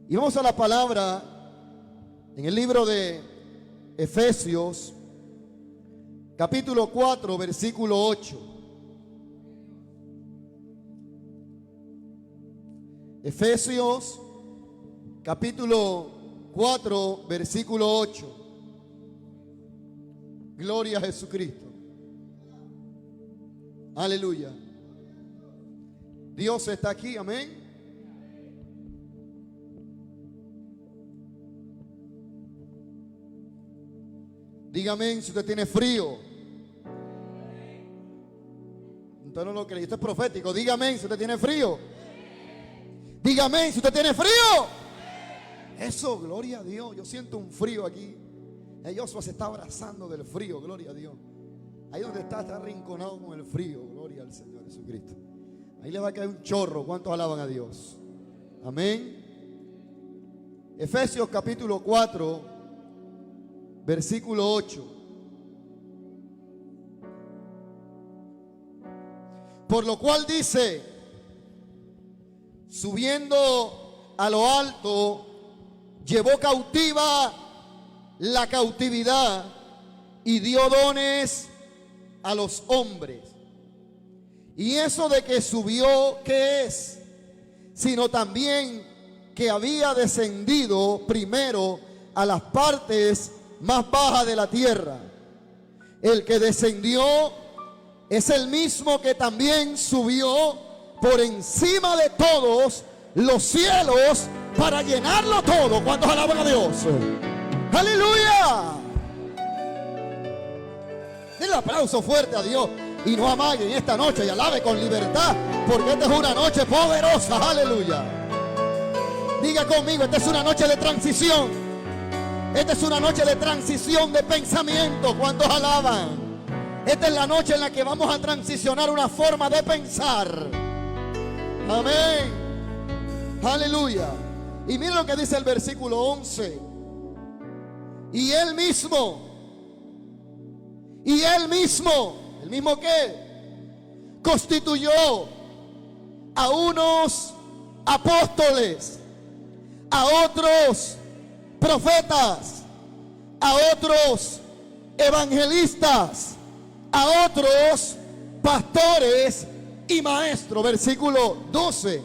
Y vamos a la palabra en el libro de Efesios, capítulo 4, versículo 8. Efesios, capítulo 4, versículo 8. Gloria a Jesucristo. Aleluya. Dios está aquí, amén. Dígame si usted tiene frío. Usted no lo cree, esto es profético. Dígame si usted tiene frío. Dígame si usted tiene frío. Eso, gloria a Dios. Yo siento un frío aquí. Josué se está abrazando del frío, gloria a Dios. Ahí donde está arrinconado con el frío. Gloria al Señor Jesucristo. Ahí le va a caer un chorro. ¿Cuántos alaban a Dios? Amén. Efesios capítulo 4, versículo 8. Por lo cual dice: subiendo a lo alto, llevó cautiva la cautividad y dio dones a los hombres. Y eso de que subió, ¿qué es? Sino también que había descendido primero a las partes más bajas de la tierra. El que descendió es el mismo que también subió por encima de todos los cielos para llenarlo todo. ¿Cuántos alaban a Dios? ¡Aleluya! Den el aplauso fuerte a Dios. Y no amaguen esta noche y alabe con libertad, porque esta es una noche poderosa. ¡Aleluya! Diga conmigo, esta es una noche de transición. Esta es una noche de transición de pensamiento. ¿Cuántos alaban? Esta es la noche en la que vamos a transicionar una forma de pensar. Amén. Aleluya. Y mira lo que dice el versículo 11. Y él mismo, ¿el mismo qué? Constituyó a unos apóstoles, a otros profetas, a otros evangelistas, a otros pastores y maestros. Versículo 12.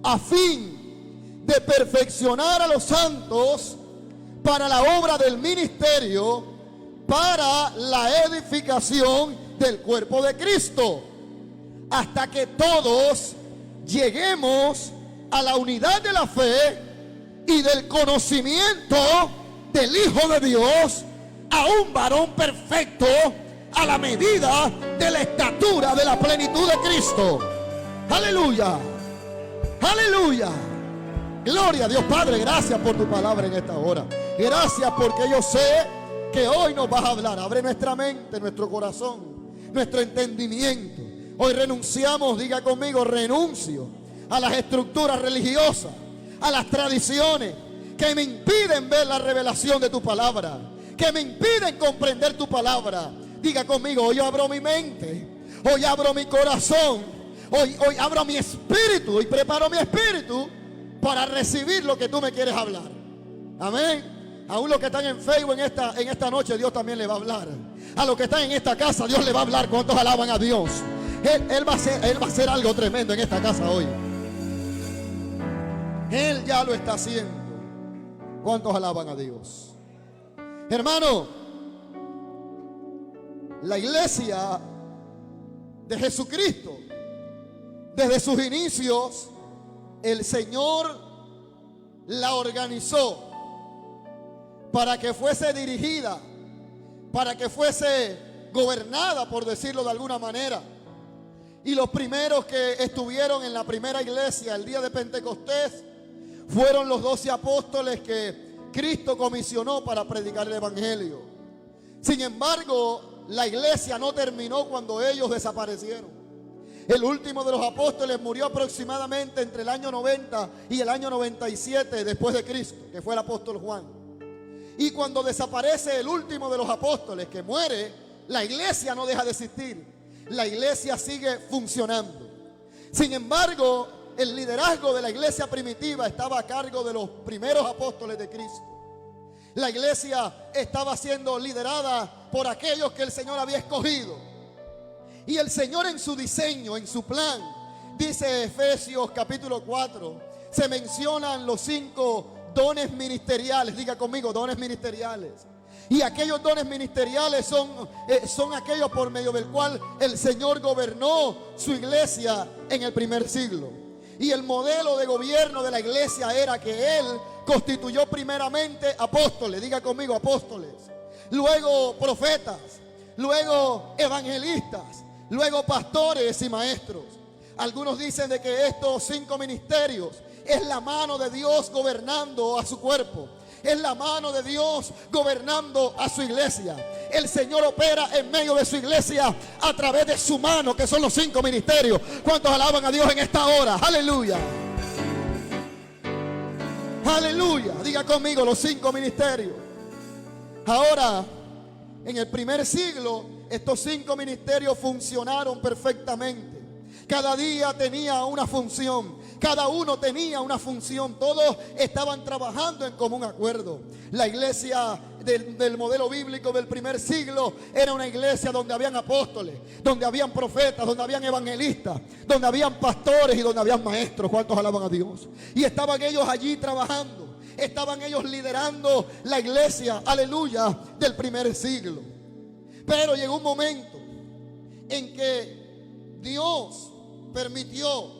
A fin de perfeccionar a los santos para la obra del ministerio, para la edificación del cuerpo de Cristo, hasta que todos lleguemos a la unidad de la fe y del conocimiento del Hijo de Dios, a un varón perfecto, a la medida de la estatura de la plenitud de Cristo. Aleluya, aleluya. Gloria a Dios. Padre, gracias por tu palabra en esta hora. Gracias porque yo sé que hoy nos vas a hablar. Abre nuestra mente, nuestro corazón, nuestro entendimiento. Hoy renunciamos, diga conmigo, renuncio a las estructuras religiosas, a las tradiciones que me impiden ver la revelación de tu palabra, que me impiden comprender tu palabra. Diga conmigo, hoy abro mi mente, hoy abro mi corazón, hoy abro mi espíritu y preparo mi espíritu para recibir lo que tú me quieres hablar. Amén. Aún los que están en Facebook en esta noche, Dios también le va a hablar. A los que están en esta casa, Dios le va a hablar. ¿Cuántos alaban a Dios? Él va a hacer algo tremendo en esta casa hoy. Él ya lo está haciendo. ¿Cuántos alaban a Dios? Hermano, la iglesia de Jesucristo, desde sus inicios, el Señor la organizó para que fuese dirigida, para que fuese gobernada, por decirlo de alguna manera. Y los primeros que estuvieron en la primera iglesia el día de Pentecostés fueron los 12 apóstoles que Cristo comisionó para predicar el evangelio. Sin embargo, la iglesia no terminó cuando ellos desaparecieron. El último de los apóstoles murió aproximadamente entre el año 90 y el año 97 después de Cristo, que fue el apóstol Juan. Y cuando desaparece el último de los apóstoles, que muere, la iglesia no deja de existir. La iglesia sigue funcionando. Sin embargo, el liderazgo de la iglesia primitiva estaba a cargo de los primeros apóstoles de Cristo. La iglesia estaba siendo liderada por aquellos que el Señor había escogido. Y el Señor, en su diseño, en su plan, dice Efesios capítulo 4, se mencionan los 5 dones ministeriales. Diga conmigo, dones ministeriales. Y aquellos dones ministeriales son aquellos por medio del cual el Señor gobernó su iglesia en el primer siglo. Y el modelo de gobierno de la iglesia era que Él constituyó primeramente apóstoles. Diga conmigo, apóstoles. Luego profetas. Luego evangelistas. Luego pastores y maestros. Algunos dicen de que estos 5 ministerios es la mano de Dios gobernando a su cuerpo. Es la mano de Dios gobernando a su iglesia. El Señor opera en medio de su iglesia a través de su mano, que son los 5 ministerios. ¿Cuántos alaban a Dios en esta hora? Aleluya. Aleluya. Diga conmigo, los 5 ministerios. Ahora, en el primer siglo, estos 5 ministerios funcionaron perfectamente. Cada día tenía una función. Cada uno tenía una función. Todos estaban trabajando en común acuerdo. La iglesia del modelo bíblico del primer siglo era una iglesia donde habían apóstoles, donde habían profetas, donde habían evangelistas, donde habían pastores y donde habían maestros. ¿Cuántos alaban a Dios? Y estaban ellos allí trabajando. Estaban ellos liderando la iglesia, aleluya, del primer siglo. Pero llegó un momento en que Dios permitió,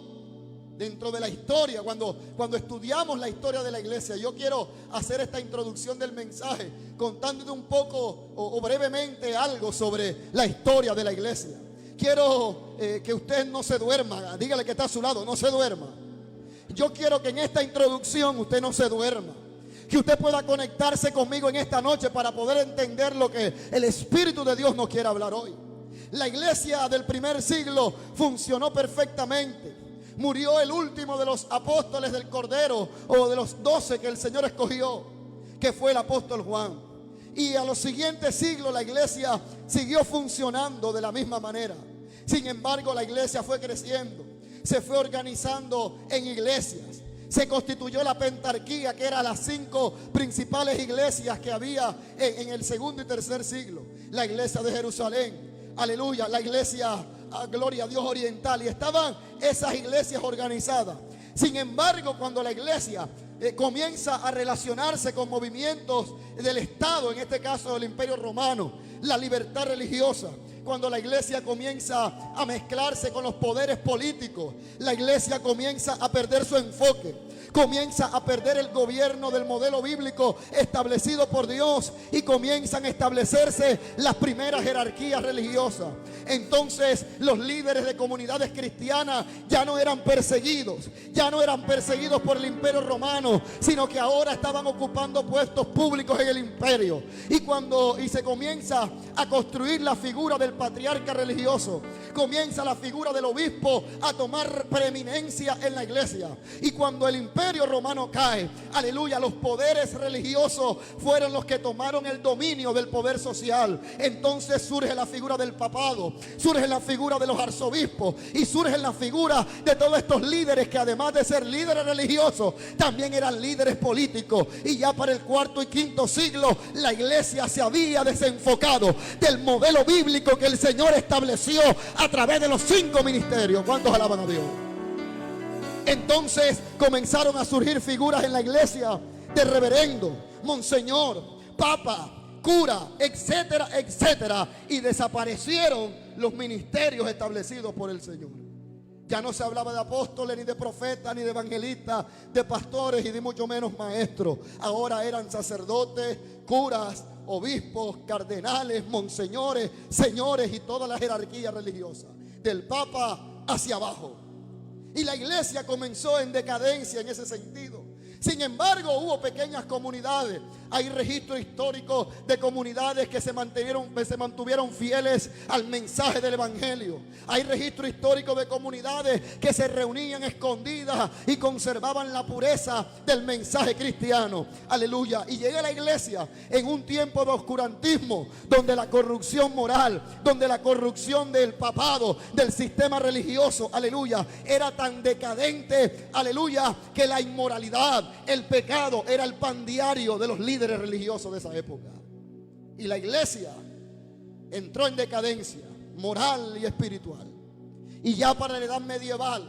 dentro de la historia, cuando estudiamos la historia de la iglesia, yo quiero hacer esta introducción del mensaje contándote un poco o brevemente algo sobre la historia de la iglesia. Quiero que usted no se duerma. Dígale que está a su lado, no se duerma. Yo quiero que en esta introducción usted no se duerma, que usted pueda conectarse conmigo en esta noche para poder entender lo que el Espíritu de Dios nos quiere hablar hoy. La iglesia del primer siglo funcionó perfectamente. Murió el último de los apóstoles del Cordero, o de los 12 que el Señor escogió, que fue el apóstol Juan. Y a los siguientes siglos la iglesia siguió funcionando de la misma manera. Sin embargo, la iglesia fue creciendo, se fue organizando en iglesias. Se constituyó la pentarquía, que eran las 5 principales iglesias que había en el segundo y tercer siglo. La iglesia de Jerusalén, aleluya, la iglesia, gloria a Dios, oriental. Y estaban esas iglesias organizadas. Sin embargo, cuando la iglesia comienza a relacionarse con movimientos del Estado, en este caso del Imperio Romano, la libertad religiosa, cuando la iglesia comienza a mezclarse con los poderes políticos, la iglesia comienza a perder su enfoque, comienza a perder el gobierno del modelo bíblico establecido por Dios, y comienzan a establecerse las primeras jerarquías religiosas. Entonces los líderes de comunidades cristianas ya no eran perseguidos, por el Imperio Romano, sino que ahora estaban ocupando puestos públicos en el imperio. Y se comienza a construir la figura del patriarca religioso, comienza la figura del obispo a tomar preeminencia en la iglesia. Y cuando el Imperio Romano cae, aleluya, los poderes religiosos fueron los que tomaron el dominio del poder social. Entonces surge la figura del papado, surge la figura de los arzobispos, y surge la figura de todos estos líderes que, además de ser líderes religiosos, también eran líderes políticos. Y ya para el cuarto y quinto siglo la iglesia se había desenfocado del modelo bíblico que el Señor estableció a través de los 5 ministerios. ¿Cuántos alaban a Dios? Entonces comenzaron a surgir figuras en la iglesia de reverendo, monseñor, papa, cura, etcétera, etcétera. Y desaparecieron los ministerios establecidos por el Señor. Ya no se hablaba de apóstoles, ni de profetas, ni de evangelistas, de pastores y de mucho menos maestros. Ahora eran sacerdotes, curas, obispos, cardenales, monseñores, señores y toda la jerarquía religiosa, del papa hacia abajo. Y la iglesia comenzó en decadencia en ese sentido. Sin embargo, hubo pequeñas comunidades. Hay registro histórico de comunidades que se mantuvieron fieles al mensaje del evangelio. Hay registro histórico de comunidades que se reunían escondidas y conservaban la pureza del mensaje cristiano. Aleluya. Y llega a la iglesia en un tiempo de oscurantismo, donde la corrupción moral, donde la corrupción del papado, del sistema religioso, aleluya, era tan decadente, aleluya, que la inmoralidad, el pecado era el pan diario de los líderes religiosos de esa época. Y la iglesia entró en decadencia moral y espiritual. Y ya para la edad medieval,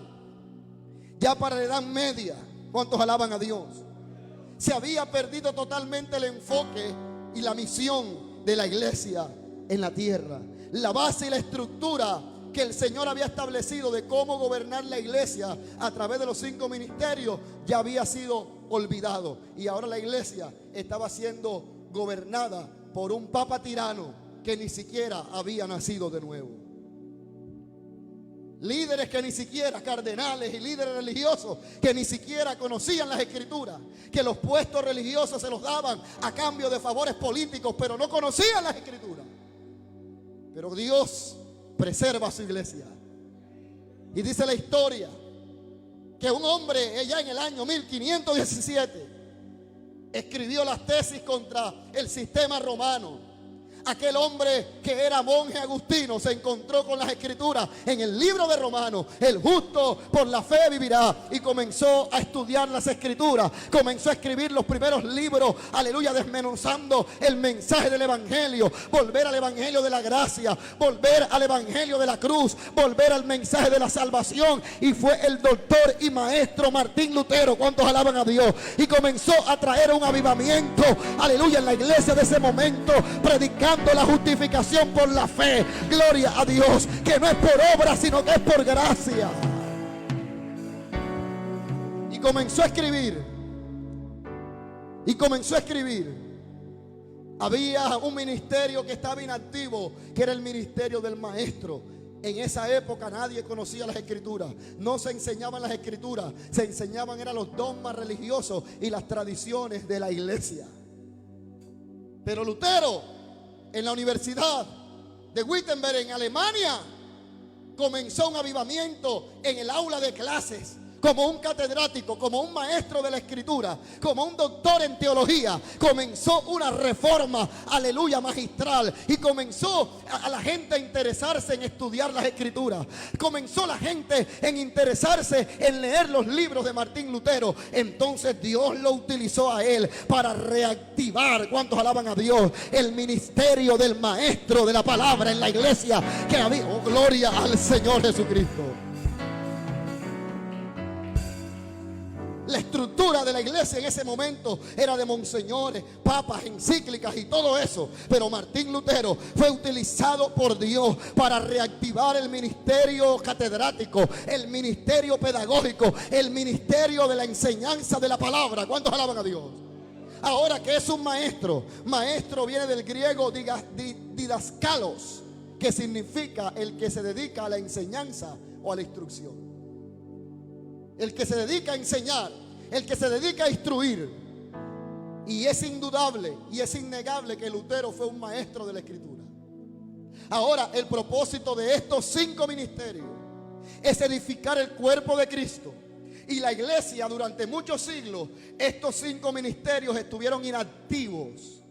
ya para la edad media, ¿cuántos alaban a Dios? Se había perdido totalmente el enfoque y la misión de la iglesia en la tierra. La base y la estructura que el Señor había establecido de cómo gobernar la iglesia a través de los 5 ministerios ya había sido olvidado. Y ahora la iglesia estaba siendo gobernada por un papa tirano que ni siquiera había nacido de nuevo. Líderes que ni siquiera, cardenales y líderes religiosos que ni siquiera conocían las escrituras, que los puestos religiosos se los daban a cambio de favores políticos, pero no conocían las escrituras. Pero Dios preserva a su iglesia. Y dice la historia que un hombre allá en el año 1517 escribió las tesis contra el sistema romano. Aquel hombre que era monje agustino se encontró con las escrituras en el libro de Romanos. El justo por la fe vivirá. Y comenzó a estudiar las escrituras. Comenzó a escribir los primeros libros, aleluya, desmenuzando el mensaje del evangelio. Volver al evangelio de la gracia, volver al evangelio de la cruz, volver al mensaje de la salvación. Y fue el doctor y maestro Martín Lutero. ¿Cuántos alaban a Dios? Y comenzó a traer un avivamiento, aleluya, en la iglesia de ese momento, predicando la justificación por la fe. Gloria a Dios, que no es por obra, sino que es por gracia. Y comenzó a escribir. Había un ministerio que estaba inactivo, que era el ministerio del maestro. En esa época nadie conocía las escrituras. No se enseñaban las escrituras. Se enseñaban eran los dogmas religiosos y las tradiciones de la iglesia. Pero Lutero, en la Universidad de Wittenberg en Alemania, comenzó un avivamiento en el aula de clases. Como un catedrático, como un maestro de la escritura, como un doctor en teología, comenzó una reforma, aleluya, magistral. Y comenzó a la gente a interesarse en estudiar las escrituras. Comenzó la gente en interesarse en leer los libros de Martín Lutero. Entonces Dios lo utilizó a él para reactivar, ¿cuántos alaban a Dios?, el ministerio del maestro de la palabra en la iglesia que había. Oh, gloria al Señor Jesucristo. La estructura de la iglesia en ese momento era de monseñores, papas, encíclicas y todo eso. Pero Martín Lutero fue utilizado por Dios para reactivar el ministerio catedrático, el ministerio pedagógico, el ministerio de la enseñanza de la palabra. ¿Cuántos alaban a Dios? Ahora, ¿qué es un maestro? Maestro viene del griego didaskalos, que significa el que se dedica a la enseñanza o a la instrucción. El que se dedica a enseñar, el que se dedica a instruir. Y es indudable y es innegable que Lutero fue un maestro de la escritura. Ahora, el propósito de estos 5 ministerios es edificar el cuerpo de Cristo. Y la iglesia durante muchos siglos, estos 5 ministerios estuvieron inactivos.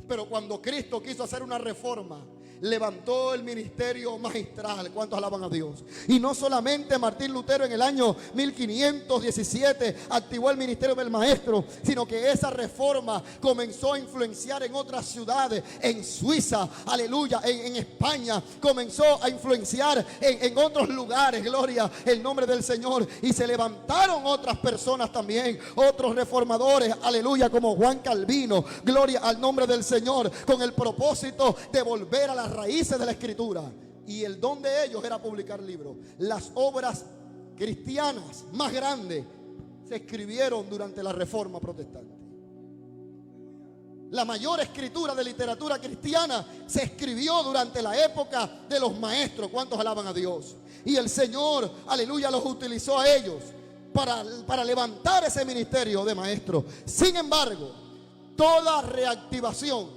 Pero cuando Cristo quiso hacer una reforma, levantó el ministerio magistral. ¿Cuántos alaban a Dios? Y no solamente Martín Lutero en el año 1517 activó el ministerio del maestro, sino que esa reforma comenzó a influenciar en otras ciudades, en Suiza, aleluya, en España, comenzó a influenciar en otros lugares, gloria el nombre del Señor. Y se levantaron otras personas también, otros reformadores, aleluya, como Juan Calvino, gloria al nombre del Señor, con el propósito de volver a las raíces de la escritura. Y el don de ellos era publicar libros. Las obras cristianas más grandes se escribieron durante la Reforma Protestante. La mayor escritura de literatura cristiana se escribió durante la época de los maestros. ¿Cuántos alaban a Dios? Y el Señor, aleluya, los utilizó a ellos para levantar ese ministerio de maestros. Sin embargo, Toda reactivación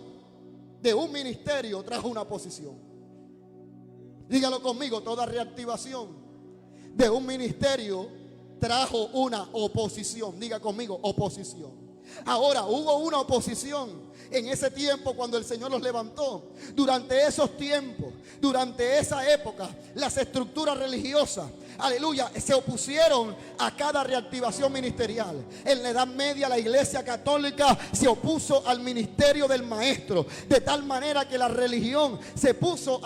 de un ministerio trajo una oposición. Dígalo conmigo, toda reactivación de un ministerio trajo una oposición. Diga conmigo, oposición. Ahora, hubo una oposición en ese tiempo cuando el Señor los levantó. Durante esos tiempos, durante esa época, las estructuras religiosas, aleluya, se opusieron a cada reactivación ministerial. En la Edad Media la Iglesia Católica se opuso al ministerio del maestro, de tal manera que la religión se opuso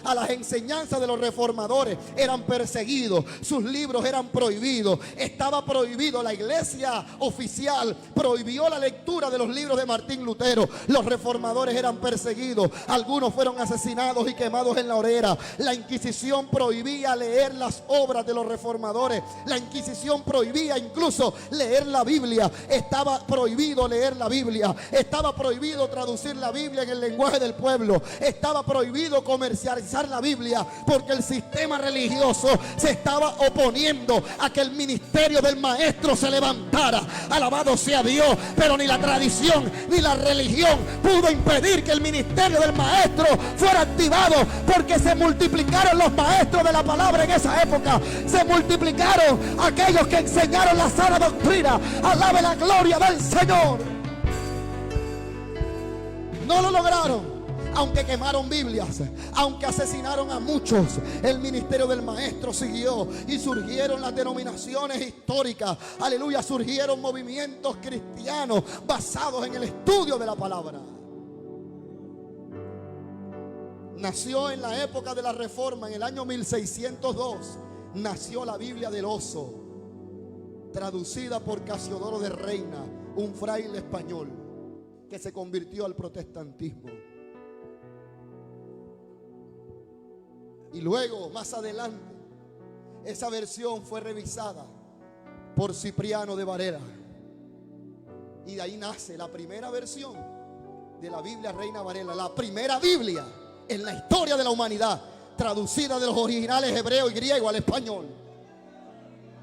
a las enseñanzas de los reformadores. Eran perseguidos, sus libros eran prohibidos, estaba prohibido. La iglesia oficial prohibió la lectura de los libros de Martín Lutero. Los reformadores eran perseguidos, algunos fueron asesinados y quemados en la hoguera. La Inquisición prohibía leer las obras de los reformadores. La Inquisición prohibía incluso leer la Biblia. Estaba prohibido leer la Biblia. Estaba prohibido traducir la Biblia en el lenguaje del pueblo. Estaba prohibido comercializar la Biblia, porque el sistema religioso se estaba oponiendo a que el ministerio del maestro se levantara. Alabado sea Dios. Pero ni la tradición ni la religión pudo impedir que el ministerio del maestro fuera activado, porque se multiplicaron los maestros de la palabra en esa época. Se multiplicaron aquellos que enseñaron la sana doctrina. Alabe la gloria del Señor. No lo lograron. Aunque quemaron Biblias, aunque asesinaron a muchos, el ministerio del maestro siguió. Y surgieron las denominaciones históricas. Aleluya, surgieron movimientos cristianos basados en el estudio de la palabra. Nació en la época de la Reforma, en el año 1602. Nació la Biblia del Oso, traducida por Casiodoro de Reina, un fraile español que se convirtió al protestantismo. Y luego, más adelante, esa versión fue revisada por Cipriano de Varela. Y de ahí nace la primera versión de la Biblia Reina Varela, la primera Biblia en la historia de la humanidad, traducida de los originales hebreo y griego al español.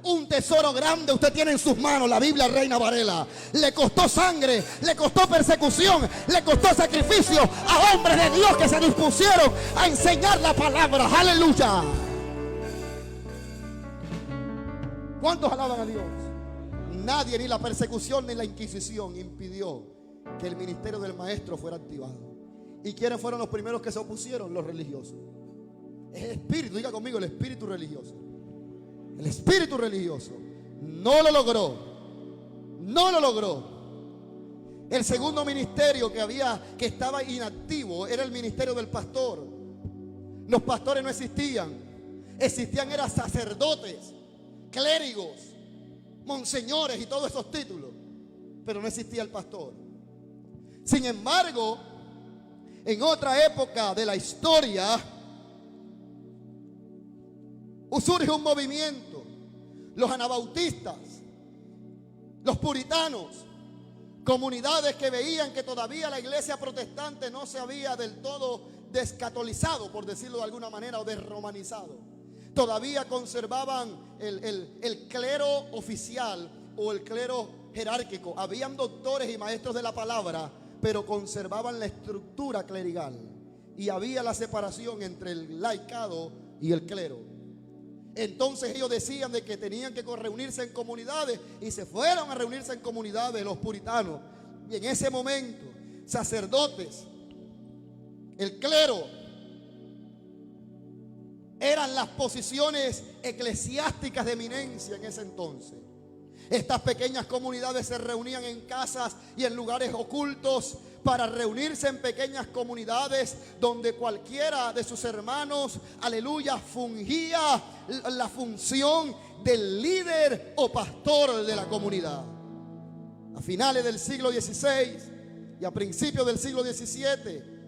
Un tesoro grande usted tiene en sus manos, la Biblia Reina Varela. Le costó sangre, le costó persecución, le costó sacrificio a hombres de Dios que se dispusieron a enseñar la palabra. Aleluya. ¿Cuántos alaban a Dios? Nadie, ni la persecución ni la Inquisición, impidió que el ministerio del maestro fuera activado. ¿Y quiénes fueron los primeros que se opusieron? Los religiosos. Es el espíritu, diga conmigo, el espíritu religioso. El espíritu religioso no lo logró. No lo logró. El segundo ministerio que estaba inactivo era el ministerio del pastor. Los pastores no existían. Existían eran sacerdotes, clérigos, monseñores y todos esos títulos, pero no existía el pastor. Sin embargo, en otra época de la historia surge un movimiento, los anabautistas, los puritanos, comunidades que veían que todavía la iglesia protestante no se había del todo descatolizado, por decirlo de alguna manera, o desromanizado. Todavía conservaban el clero oficial o el clero jerárquico. Habían doctores y maestros de la palabra, pero conservaban la estructura clerical. Y había la separación entre el laicado y el clero. Entonces ellos decían de que tenían que reunirse en comunidades, y se fueron a reunirse en comunidades los puritanos. Y en ese momento, sacerdotes, el clero, eran las posiciones eclesiásticas de eminencia en ese entonces. Estas pequeñas comunidades se reunían en casas y en lugares ocultos para reunirse en pequeñas comunidades donde cualquiera de sus hermanos, aleluya, fungía la función del líder o pastor de la comunidad. A finales del siglo XVI y a principios del siglo XVII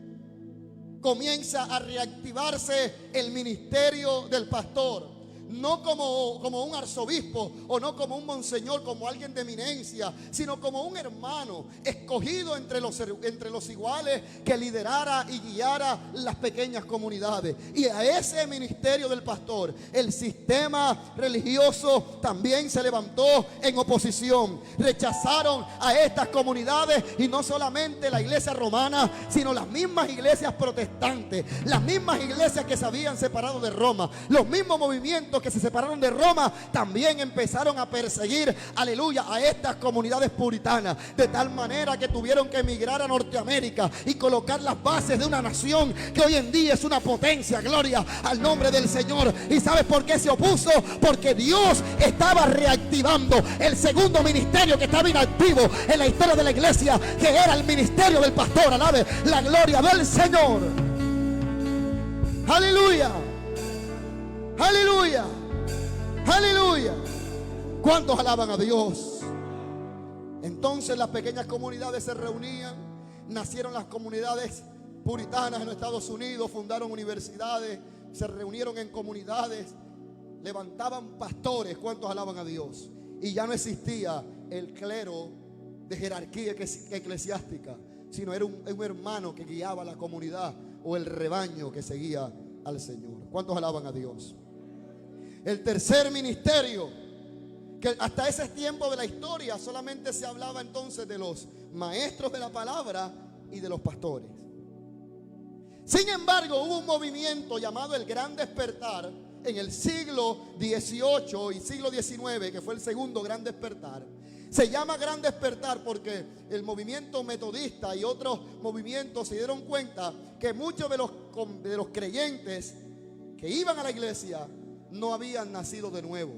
comienza a reactivarse el ministerio del pastor. no como un arzobispo o no como un monseñor, como alguien de eminencia, sino como un hermano escogido entre los iguales, que liderara y guiara las pequeñas comunidades. Y a ese ministerio del pastor, el sistema religioso también se levantó en oposición. Rechazaron a estas comunidades, y no solamente la iglesia romana, sino las mismas iglesias protestantes, las mismas iglesias que se habían separado de Roma, los mismos movimientos que se separaron de Roma, también empezaron a perseguir, aleluya, a estas comunidades puritanas, de tal manera que tuvieron que emigrar a Norteamérica y colocar las bases de una nación que hoy en día es una potencia. Gloria al nombre del Señor. ¿Y sabes por qué se opuso? Porque Dios estaba reactivando el segundo ministerio que estaba inactivo en la historia de la iglesia, que era el ministerio del pastor. Alabe la gloria del Señor. Aleluya, aleluya, aleluya. ¿Cuántos alaban a Dios? Entonces las pequeñas comunidades se reunían, nacieron las comunidades puritanas en los Estados Unidos, fundaron universidades, se reunieron en comunidades, levantaban pastores. ¿Cuántos alaban a Dios? Y ya no existía el clero de jerarquía eclesiástica, sino era un hermano que guiaba la comunidad, o el rebaño que seguía al Señor. ¿Cuántos alaban a Dios? El tercer ministerio, que hasta ese tiempo de la historia solamente se hablaba entonces de los maestros de la palabra y de los pastores. Sin embargo, hubo un movimiento llamado el Gran Despertar en el siglo XVIII y siglo XIX, que fue el segundo Gran Despertar. Se llama Gran Despertar porque el movimiento metodista y otros movimientos se dieron cuenta que muchos de los creyentes que iban a la iglesia no habían nacido de nuevo,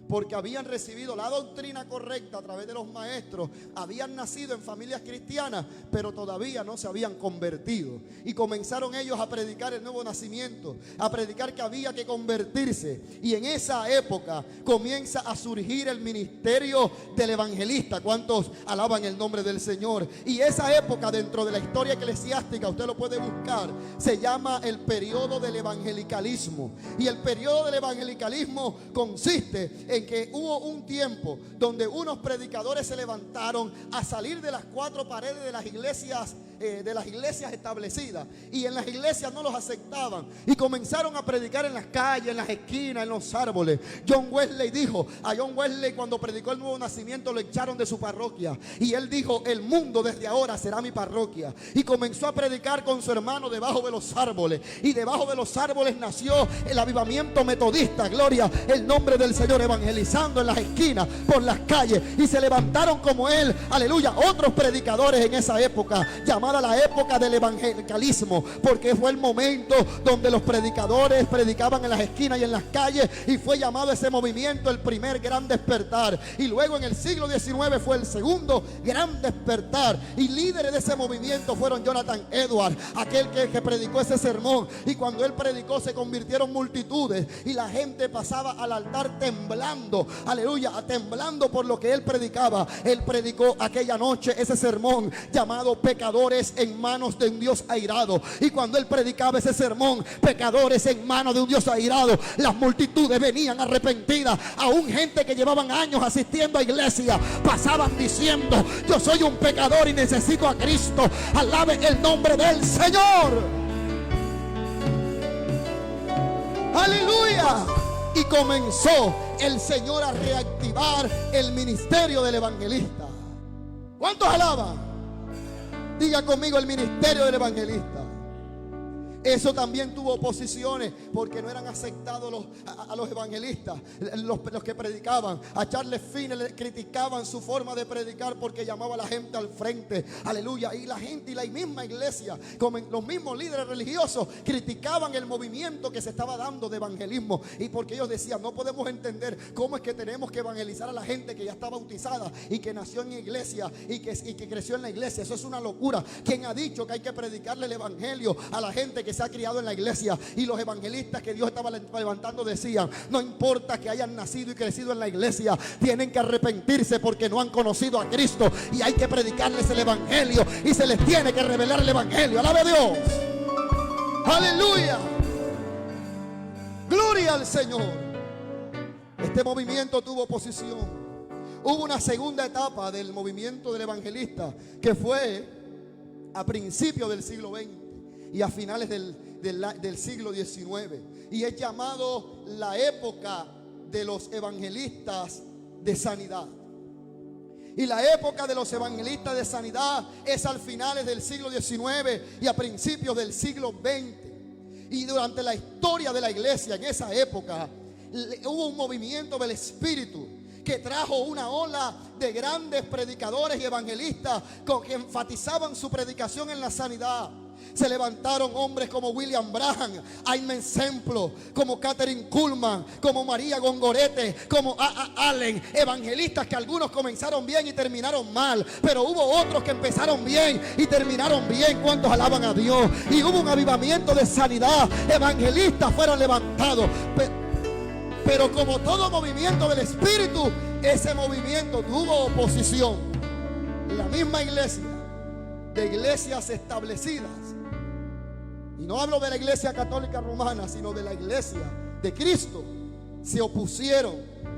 porque habían recibido la doctrina correcta a través de los maestros, habían nacido en familias cristianas, pero todavía no se habían convertido. Y comenzaron ellos a predicar el nuevo nacimiento, a predicar que había que convertirse. Y en esa época comienza a surgir el ministerio del evangelista. ¿Cuántos alaban el nombre del Señor? Y esa época, dentro de la historia eclesiástica, usted lo puede buscar, se llama el periodo del evangelicalismo. Y el periodo del evangelicalismo consiste en que hubo un tiempo donde unos predicadores se levantaron a salir de las cuatro paredes de las iglesias establecidas, y en las iglesias no los aceptaban, y comenzaron a predicar en las calles, en las esquinas, en los árboles. John Wesley dijo, a John Wesley cuando predicó el nuevo nacimiento lo echaron de su parroquia, y él dijo, el mundo desde ahora será mi parroquia. Y comenzó a predicar con su hermano debajo de los árboles, y debajo de los árboles nació el avivamiento metodista. Gloria el nombre del Señor, evangelizando en las esquinas, por las calles, y se levantaron como él, aleluya, otros predicadores en esa época, llamada la época del evangelicalismo, porque fue el momento donde los predicadores predicaban en las esquinas y en las calles, y fue llamado ese movimiento el primer Gran Despertar. Y luego en el siglo XIX fue el segundo Gran Despertar, y líderes de ese movimiento fueron Jonathan Edwards, aquel que predicó ese sermón. Y cuando él predicó se convirtieron multitudes, y la gente pasaba al altar temblando, aleluya, temblando por lo que él predicaba. Él predicó aquella noche ese sermón llamado Pecadores en manos de un Dios airado. Y cuando él predicaba ese sermón, pecadores en manos de un Dios airado, las multitudes venían arrepentidas. Aún gente que llevaban años asistiendo a iglesia pasaban diciendo, yo soy un pecador y necesito a Cristo. Alabe el nombre del Señor. Aleluya. Y comenzó el Señor a reactivar el ministerio del evangelista. ¿Cuántos alaban? Diga conmigo, el ministerio del evangelista. Eso también tuvo oposiciones, porque no eran aceptados a los evangelistas, los que predicaban. A Charles Finney le criticaban su forma de predicar porque llamaba a la gente al frente, aleluya. Y la gente y la misma iglesia, como los mismos líderes religiosos, criticaban el movimiento que se estaba dando de evangelismo. Y porque ellos decían, no podemos entender cómo es que tenemos que evangelizar a la gente que ya está bautizada y que nació en iglesia y que creció en la iglesia. Eso es una locura. ¿Quién ha dicho que hay que predicarle el evangelio a la gente que se ha criado en la iglesia? Y los evangelistas que Dios estaba levantando decían, no importa que hayan nacido y crecido en la iglesia, tienen que arrepentirse porque no han conocido a Cristo, y hay que predicarles el evangelio, y se les tiene que revelar el evangelio. Alabe a Dios. Aleluya. Gloria al Señor. Este movimiento tuvo oposición. Hubo una segunda etapa del movimiento del evangelista que fue a principios del siglo XX y a finales del siglo XIX. Y es llamado la época de los evangelistas de sanidad. Y la época de los evangelistas de sanidad es al finales del siglo XIX y a principios del siglo XX. Y durante la historia de la iglesia en esa época hubo un movimiento del Espíritu que trajo una ola de grandes predicadores y evangelistas que enfatizaban su predicación en la sanidad. Se levantaron hombres como William Branham, Aimee Semple, como Kathryn Kuhlman, como María Gongorete, como A.A. Allen, evangelistas que algunos comenzaron bien y terminaron mal, pero hubo otros que empezaron bien y terminaron bien. ¿Cuántos alaban a Dios? Y hubo un avivamiento de sanidad, evangelistas fueron levantados. Pero como todo movimiento del Espíritu, ese movimiento tuvo oposición. La misma iglesia, de iglesias establecidas, y no hablo de la iglesia católica romana, sino de la iglesia de Cristo, se opusieron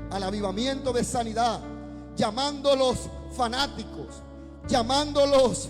al avivamiento de sanidad, llamándolos fanáticos, llamándolos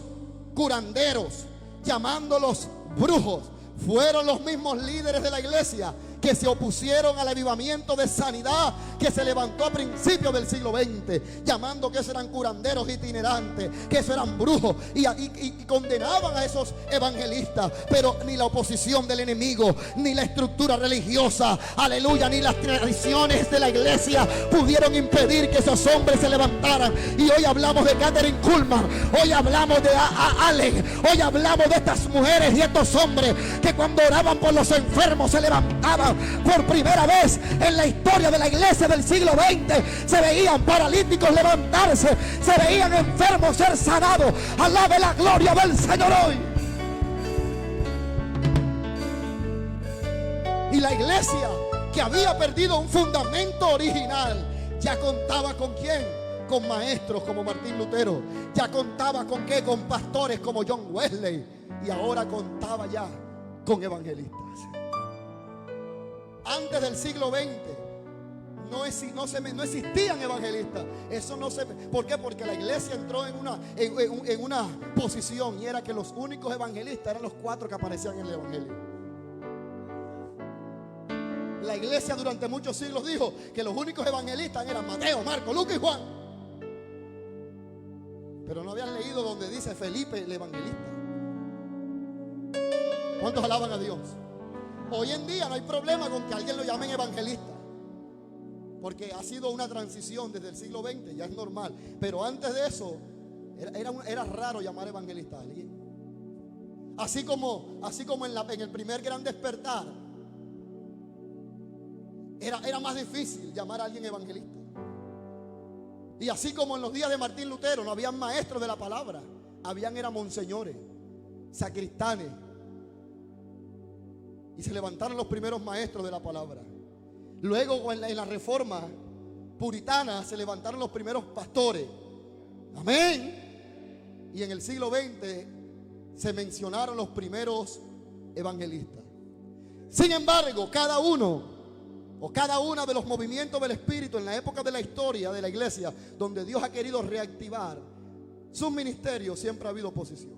curanderos, llamándolos brujos. Fueron los mismos líderes de la iglesia que se opusieron al avivamiento de sanidad que se levantó a principios del siglo XX, llamando que eso eran curanderos itinerantes, que eso eran brujos, y condenaban a esos evangelistas. Pero ni la oposición del enemigo, ni la estructura religiosa, aleluya, ni las tradiciones de la iglesia pudieron impedir que esos hombres se levantaran. Y hoy hablamos de Kathryn Kuhlman, hoy hablamos de A.A. Allen, hoy hablamos de estas mujeres y estos hombres que cuando oraban por los enfermos se levantaban. Por primera vez en la historia de la iglesia del siglo XX se veían paralíticos levantarse, se veían enfermos ser sanados. Alabe la gloria del Señor hoy. Y la iglesia, que había perdido un fundamento original, ya contaba con quién, con maestros como Martín Lutero, ya contaba con qué, con pastores como John Wesley, y ahora contaba ya con evangelistas. Antes del siglo XX no existían evangelistas. Eso no se... ¿Por qué? Porque la iglesia entró en una posición, y era que los únicos evangelistas eran los 4 que aparecían en el evangelio. La iglesia durante muchos siglos dijo que los únicos evangelistas eran Mateo, Marco, Lucas y Juan. Pero no habían leído donde dice Felipe el evangelista. ¿Cuántos alaban a Dios? Hoy en día no hay problema con que alguien lo llamen evangelista, porque ha sido una transición desde el siglo XX, ya es normal. Pero antes de eso era raro llamar evangelista a alguien. Así como en el primer gran despertar era más difícil llamar a alguien evangelista. Y así como en los días de Martín Lutero no habían maestros de la palabra, eran monseñores, sacristanes. Y se levantaron los primeros maestros de la palabra. Luego en la reforma puritana se levantaron los primeros pastores. Amén. Y en el siglo XX se mencionaron los primeros evangelistas. Sin embargo, cada uno o cada una de los movimientos del Espíritu en la época de la historia de la iglesia, donde Dios ha querido reactivar sus ministerios, siempre ha habido oposición.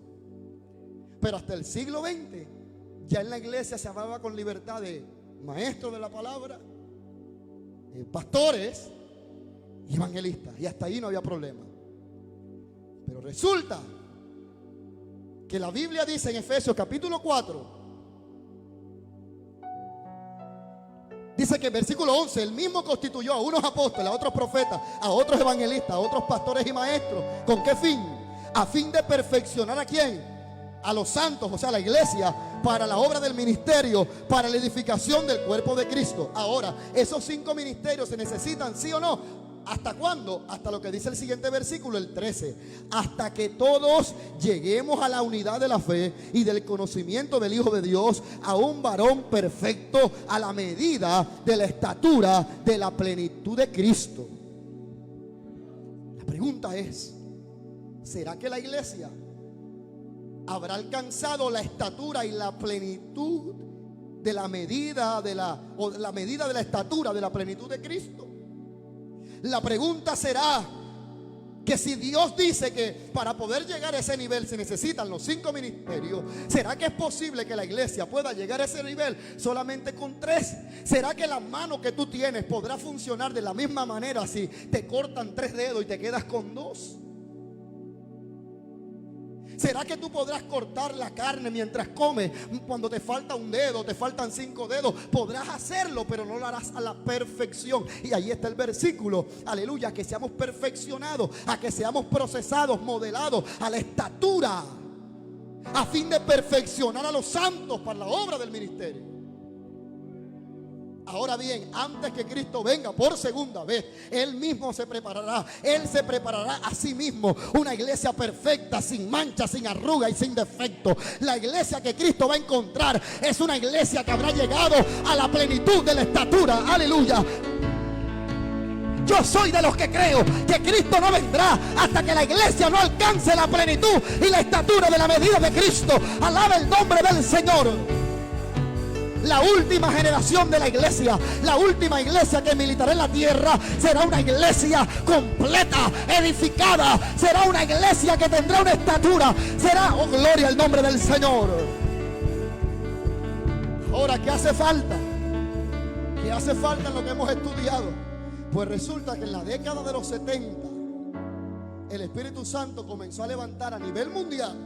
Pero hasta el siglo XX ya en la iglesia se hablaba con libertad de maestros de la palabra, pastores y evangelistas, y hasta ahí no había problema. Pero resulta que la Biblia dice en Efesios capítulo 4, dice que en versículo 11, el mismo constituyó a unos apóstoles, a otros profetas, a otros evangelistas, a otros pastores y maestros. ¿Con qué fin? A fin de perfeccionar ¿a quién? A los santos, o sea, a la iglesia, para la obra del ministerio, para la edificación del cuerpo de Cristo. Ahora, esos 5 ministerios se necesitan, ¿sí o no? ¿Hasta cuándo? Hasta lo que dice el siguiente versículo, el 13. Hasta que todos lleguemos a la unidad de la fe y del conocimiento del Hijo de Dios, a un varón perfecto, a la medida de la estatura de la plenitud de Cristo. La pregunta es, ¿será que la iglesia habrá alcanzado la estatura y la plenitud de la medida de la estatura de la plenitud de Cristo? La pregunta será que si Dios dice que para poder llegar a ese nivel se necesitan los 5 ministerios, ¿será que es posible que la iglesia pueda llegar a ese nivel solamente con 3? ¿Será que la mano que tú tienes podrá funcionar de la misma manera si te cortan 3 dedos y te quedas con 2? ¿Será que tú podrás cortar la carne mientras comes? Cuando te falta un dedo, te faltan 5 dedos, podrás hacerlo, pero no lo harás a la perfección. Y ahí está el versículo, aleluya, que seamos perfeccionados, a que seamos procesados, modelados a la estatura, a fin de perfeccionar a los santos para la obra del ministerio. Ahora bien, antes que Cristo venga por segunda vez, Él mismo se preparará. Él se preparará a sí mismo una iglesia perfecta, sin mancha, sin arruga y sin defecto. La iglesia que Cristo va a encontrar es una iglesia que habrá llegado a la plenitud de la estatura. Aleluya. Yo soy de los que creo que Cristo no vendrá hasta que la iglesia no alcance la plenitud y la estatura de la medida de Cristo. Alaba el nombre del Señor. La última generación de la iglesia, la última iglesia que militará en la tierra, será una iglesia completa, edificada. Será una iglesia que tendrá una estatura. Será, oh gloria al nombre del Señor. Ahora, ¿qué hace falta? ¿Qué hace falta en lo que hemos estudiado? Pues resulta que en la década de los 70 el Espíritu Santo comenzó a levantar a nivel mundial.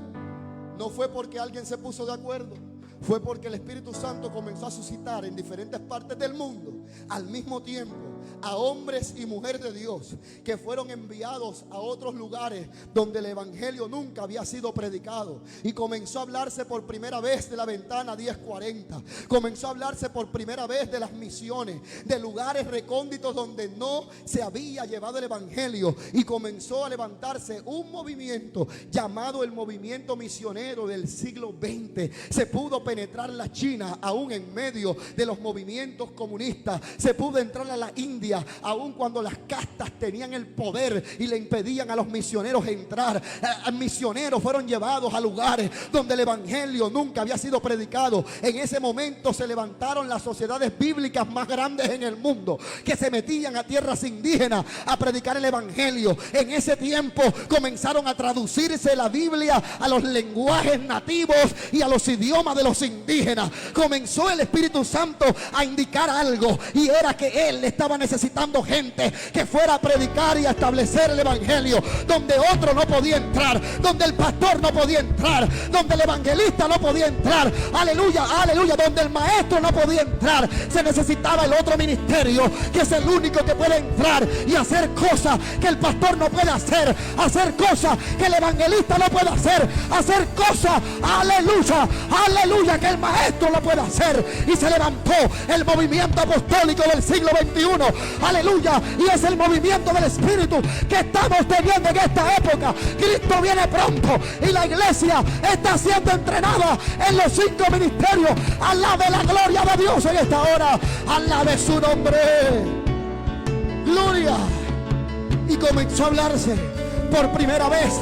No fue porque alguien se puso de acuerdo, fue porque el Espíritu Santo comenzó a suscitar en diferentes partes del mundo al mismo tiempo a hombres y mujeres de Dios que fueron enviados a otros lugares donde el evangelio nunca había sido predicado, y comenzó a hablarse por primera vez de la ventana 1040. Comenzó a hablarse por primera vez de las misiones, de lugares recónditos donde no se había llevado el evangelio, y comenzó a levantarse un movimiento llamado el movimiento misionero del siglo XX. Se pudo penetrar la China aún en medio de los movimientos comunistas. Se pudo entrar a la India aún cuando las castas tenían el poder y le impedían a los misioneros entrar. Misioneros fueron llevados a lugares donde el evangelio nunca había sido predicado. En ese momento se levantaron las sociedades bíblicas más grandes en el mundo, que se metían a tierras indígenas a predicar el evangelio. En ese tiempo comenzaron a traducirse la Biblia a los lenguajes nativos y a los idiomas de los indígenas. Comenzó el Espíritu Santo a indicar algo, y era que Él estaba necesitando gente que fuera a predicar y a establecer el evangelio donde otro no podía entrar, donde el pastor no podía entrar, donde el evangelista no podía entrar. Aleluya, aleluya, donde el maestro no podía entrar. Se necesitaba el otro ministerio, que es el único que puede entrar y hacer cosas que el pastor no puede hacer cosas que el evangelista no puede hacer cosas, aleluya, aleluya, que el maestro lo puede hacer. Y se levantó el movimiento apostólico del siglo XXI, aleluya, y es el movimiento del Espíritu que estamos teniendo en esta época. Cristo viene pronto y la iglesia está siendo entrenada en los 5 ministerios. Alabe la gloria de Dios en esta hora, alabe su nombre, gloria. Y comenzó a hablarse por primera vez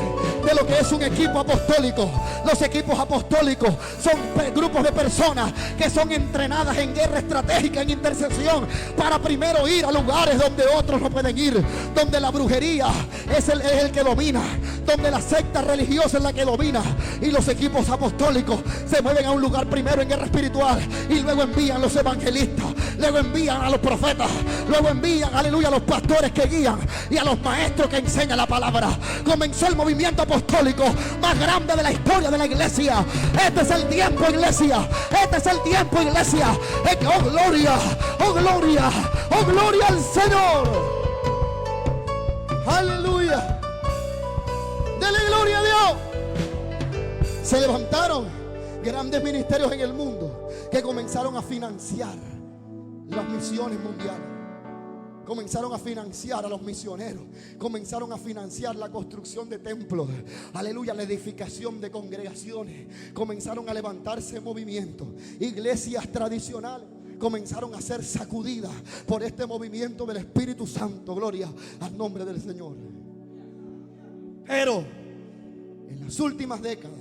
de lo que es un equipo apostólico. Los equipos apostólicos son grupos de personas que son entrenadas en guerra estratégica, en intercesión, para primero ir a lugares donde otros no pueden ir, donde la brujería es el que domina, donde la secta religiosa es la que domina. Y los equipos apostólicos se mueven a un lugar primero en guerra espiritual, y luego envían los evangelistas, luego envían a los profetas, luego envían, aleluya, a los pastores que guían y a los maestros que enseñan la palabra. Comenzó el movimiento apostólico más grande de la historia de la iglesia. Este es el tiempo, iglesia. Este es el tiempo, iglesia. Oh gloria, oh gloria, oh gloria al Señor. Aleluya. Dele gloria a Dios. Se levantaron grandes ministerios en el mundo que comenzaron a financiar las misiones mundiales. Comenzaron a financiar a los misioneros. Comenzaron a financiar la construcción de templos. Aleluya, la edificación de congregaciones. Comenzaron a levantarse movimientos. Iglesias tradicionales comenzaron a ser sacudidas por este movimiento del Espíritu Santo. Gloria al nombre del Señor. Pero en las últimas décadas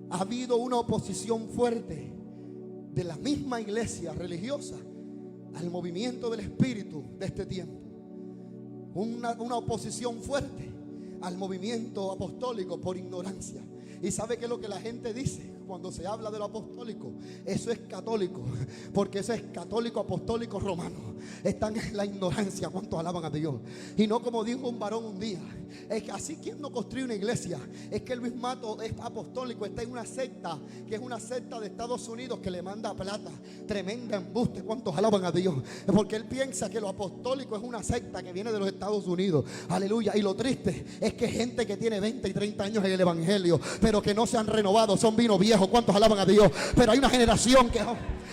ha habido una oposición fuerte de la misma iglesia religiosa al movimiento del Espíritu de este tiempo. una oposición fuerte al movimiento apostólico por ignorancia. ¿Y sabe qué es lo que la gente dice cuando se habla de lo apostólico? Eso es católico, porque eso es católico apostólico romano. Están en la ignorancia. ¿Cuántos alaban a Dios? Y no como dijo un varón un día, es que así, ¿quién no construye una iglesia? Es que Luis Mato es apostólico, está en una secta, que es una secta de Estados Unidos que le manda plata. Tremenda embuste. ¿Cuántos alaban a Dios? Porque él piensa que lo apostólico es una secta que viene de los Estados Unidos. Aleluya. Y lo triste es que gente que tiene 20 y 30 años en el evangelio, pero que no se han renovado, son vino viejo. ¿Cuántos alaban a Dios? Pero hay una generación que...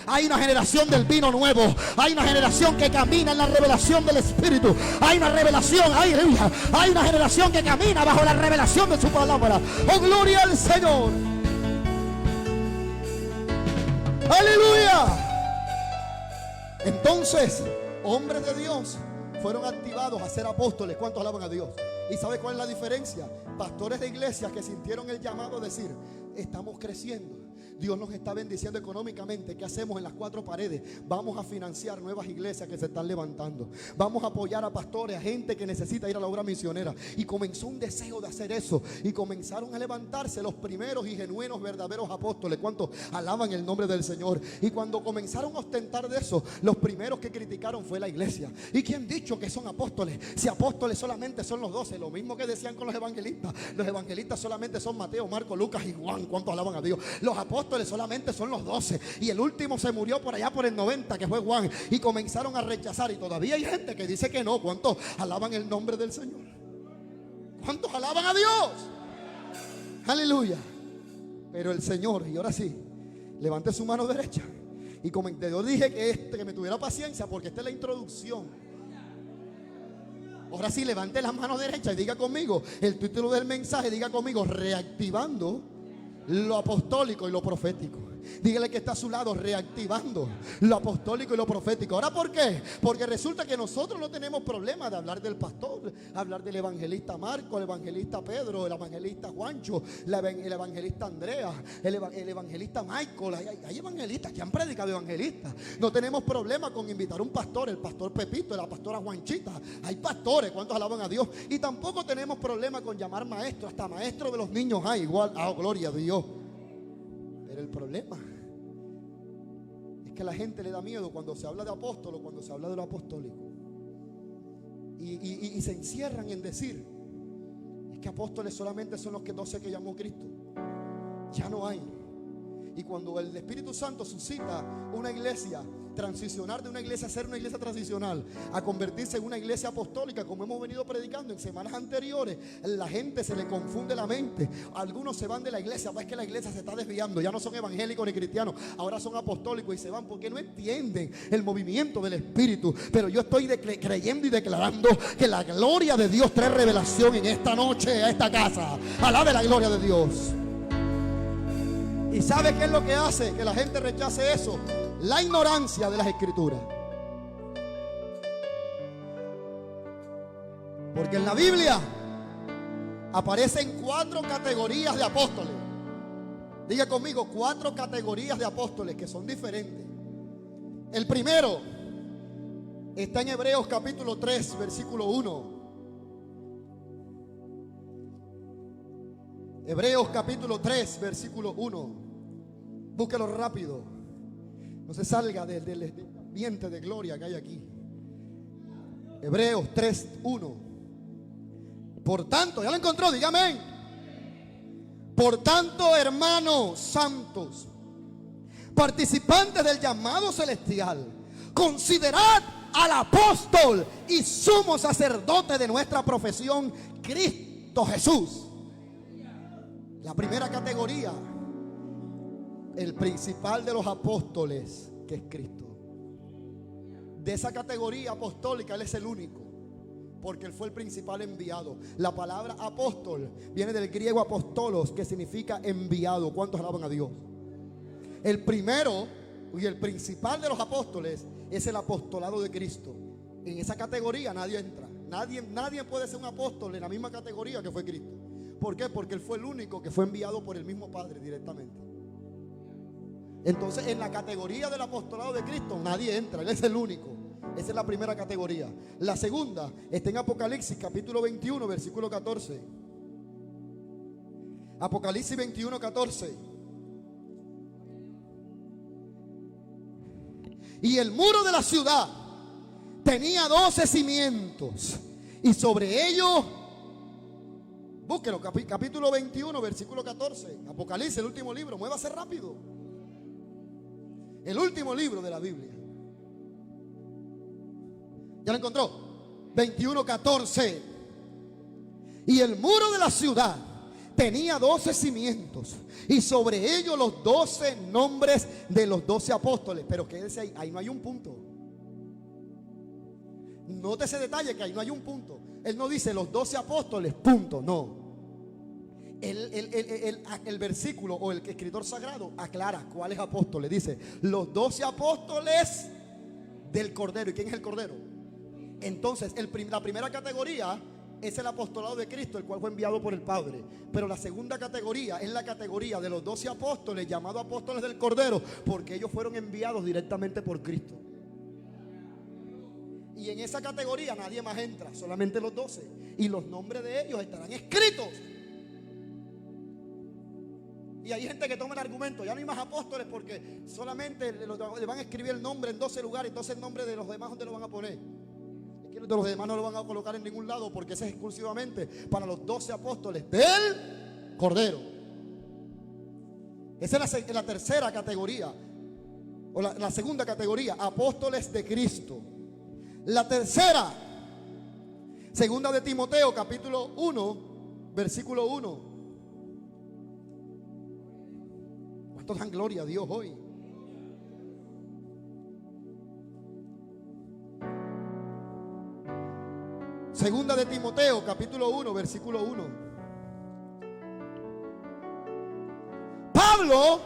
hay una generación del vino nuevo. Hay una generación que camina en la revelación del Espíritu. Hay una revelación, aleluya. Hay una generación que camina bajo la revelación de su palabra. Oh, gloria al Señor. Aleluya. Entonces, hombres de Dios fueron activados a ser apóstoles. ¿Cuántos alaban a Dios? ¿Y sabe cuál es la diferencia? Pastores de iglesias que sintieron el llamado a decir: estamos creciendo, Dios nos está bendiciendo económicamente. ¿Qué hacemos en las cuatro paredes? Vamos a financiar nuevas iglesias que se están levantando. Vamos a apoyar a pastores, a gente que necesita ir a la obra misionera. Y comenzó un deseo de hacer eso. Y comenzaron a levantarse los primeros y genuinos verdaderos apóstoles. ¿Cuántos alaban el nombre del Señor? Y cuando comenzaron a ostentar de eso, los primeros que criticaron fue la iglesia. ¿Y quién dicho que son apóstoles? Si apóstoles solamente son los 12. Lo mismo que decían con los evangelistas. Los evangelistas solamente son Mateo, Marco, Lucas y Juan. ¿Cuántos alaban a Dios? Los apóstoles solamente son los 12. Y el último se murió por allá por el 90, que fue Juan. Y comenzaron a rechazar. Y todavía hay gente que dice que no. ¿Cuántos alaban el nombre del Señor? ¿Cuántos alaban a Dios? Aleluya. Pero el Señor, y ahora sí, levante su mano derecha y comenté. Yo dije que me tuviera paciencia, porque esta es la introducción. Ahora sí, levante la mano derecha y diga conmigo el título del mensaje. Diga conmigo: reactivando lo apostólico y lo profético. Dígale que está a su lado: reactivando lo apostólico y lo profético. ¿Ahora por qué? Porque resulta que nosotros no tenemos problema de hablar del pastor, hablar del evangelista Marco, el evangelista Pedro, el evangelista Juancho, el evangelista Andrea, el evangelista Michael. Hay evangelistas que han predicado evangelistas. No tenemos problema con invitar a un pastor, el pastor Pepito, la pastora Juanchita. Hay pastores, ¿cuántos alaban a Dios? Y tampoco tenemos problema con llamar maestro, hasta maestro de los niños hay igual. Ah, gloria a Dios. Pero el problema es que a la gente le da miedo cuando se habla de apóstol o cuando se habla de lo apostólico. Y se encierran en decir: es que apóstoles solamente son los 12 que llamó Cristo. Ya no hay. Y cuando el Espíritu Santo suscita una iglesia, transicionar de una iglesia a ser una iglesia transicional a convertirse en una iglesia apostólica, como hemos venido predicando en semanas anteriores, la gente se le confunde la mente. Algunos se van de la iglesia, pues es que la iglesia se está desviando, ya no son evangélicos ni cristianos, ahora son apostólicos, y se van porque no entienden el movimiento del Espíritu. Pero yo estoy creyendo y declarando que la gloria de Dios trae revelación en esta noche a esta casa. Alabe la gloria de Dios. ¿Y sabe qué es lo que hace que la gente rechace eso? La ignorancia de las Escrituras. Porque en la Biblia aparecen 4 categorías de apóstoles. Diga conmigo: 4 categorías de apóstoles que son diferentes. El primero está en Hebreos capítulo 3, versículo 1. Hebreos capítulo 3, versículo 1. Búsquelo rápido. No se salga del ambiente de gloria que hay aquí. Hebreos 3, 1. Por tanto, ¿ya lo encontró? Dígame amén. Por tanto, hermanos santos, participantes del llamado celestial, considerad al apóstol y sumo sacerdote de nuestra profesión, Cristo Jesús. La primera categoría, el principal de los apóstoles, que es Cristo. De esa categoría apostólica, Él es el único, porque Él fue el principal enviado. La palabra apóstol viene del griego apostolos, que significa enviado. ¿Cuántos alaban a Dios? El primero y el principal de los apóstoles es el apostolado de Cristo. En esa categoría nadie entra. Nadie puede ser un apóstol en la misma categoría que fue Cristo. ¿Por qué? Porque Él fue el único que fue enviado por el mismo Padre directamente. Entonces, en la categoría del apostolado de Cristo nadie entra. Él es el único. Esa es la primera categoría. La segunda está en Apocalipsis capítulo 21, versículo 14. Apocalipsis 21, 14. Y el muro de la ciudad tenía 12 cimientos, y sobre ellos, búsquelo, capítulo 21, versículo 14. Apocalipsis, el último libro, muévase rápido. El último libro de la Biblia. ¿Ya lo encontró? 21, 14. Y el muro de la ciudad tenía 12 cimientos, y sobre ellos los 12 nombres de los 12 apóstoles. Pero quédese ahí, ahí no hay un punto. Note ese detalle, que ahí no hay un punto. Él no dice los 12 apóstoles, punto, no. El versículo o el escritor sagrado aclara cuáles apóstoles. Dice los 12 apóstoles del Cordero. ¿Y quién es el Cordero? Entonces la primera categoría es el apostolado de Cristo, el cual fue enviado por el Padre. Pero la segunda categoría es la categoría de los 12 apóstoles, llamados apóstoles del Cordero, porque ellos fueron enviados directamente por Cristo. Y en esa categoría nadie más entra, solamente los 12. Y los nombres de ellos estarán escritos. Y hay gente que toma el argumento: ya no hay más apóstoles porque solamente le van a escribir el nombre en 12 lugares. Entonces el nombre de los demás, ¿dónde lo van a poner? Es que de los demás no lo van a colocar en ningún lado, porque ese es exclusivamente para los 12 apóstoles del Cordero. Esa es la tercera categoría, o la segunda categoría, apóstoles de Cristo. La tercera, segunda de Timoteo capítulo 1, versículo 1. ¿Cuántos dan gloria a Dios hoy? Segunda de Timoteo capítulo 1, versículo 1. Pablo,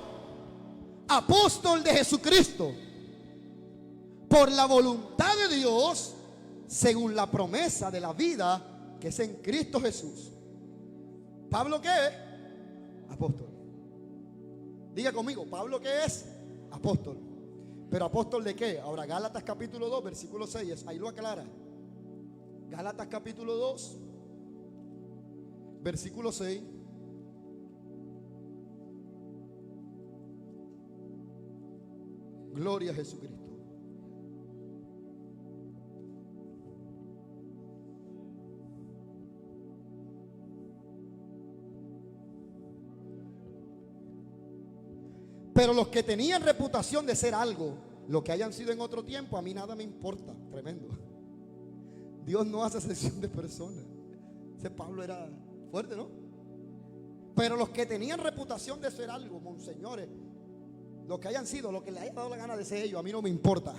apóstol de Jesucristo, por la voluntad de Dios, según la promesa de la vida que es en Cristo Jesús. ¿Pablo qué es? Apóstol. Diga conmigo, ¿Pablo qué es? Apóstol. ¿Pero apóstol de qué? Ahora, Gálatas capítulo 2, versículo 6, ahí lo aclara. Gálatas capítulo 2, versículo 6. Gloria a Jesucristo. Pero los que tenían reputación de ser algo, lo que hayan sido en otro tiempo, a mí nada me importa. Tremendo. Dios no hace excepción de personas. Ese Pablo era fuerte, ¿no? Pero los que tenían reputación de ser algo, monseñores, lo que hayan sido, lo que les haya dado la gana de ser ellos, a mí no me importa.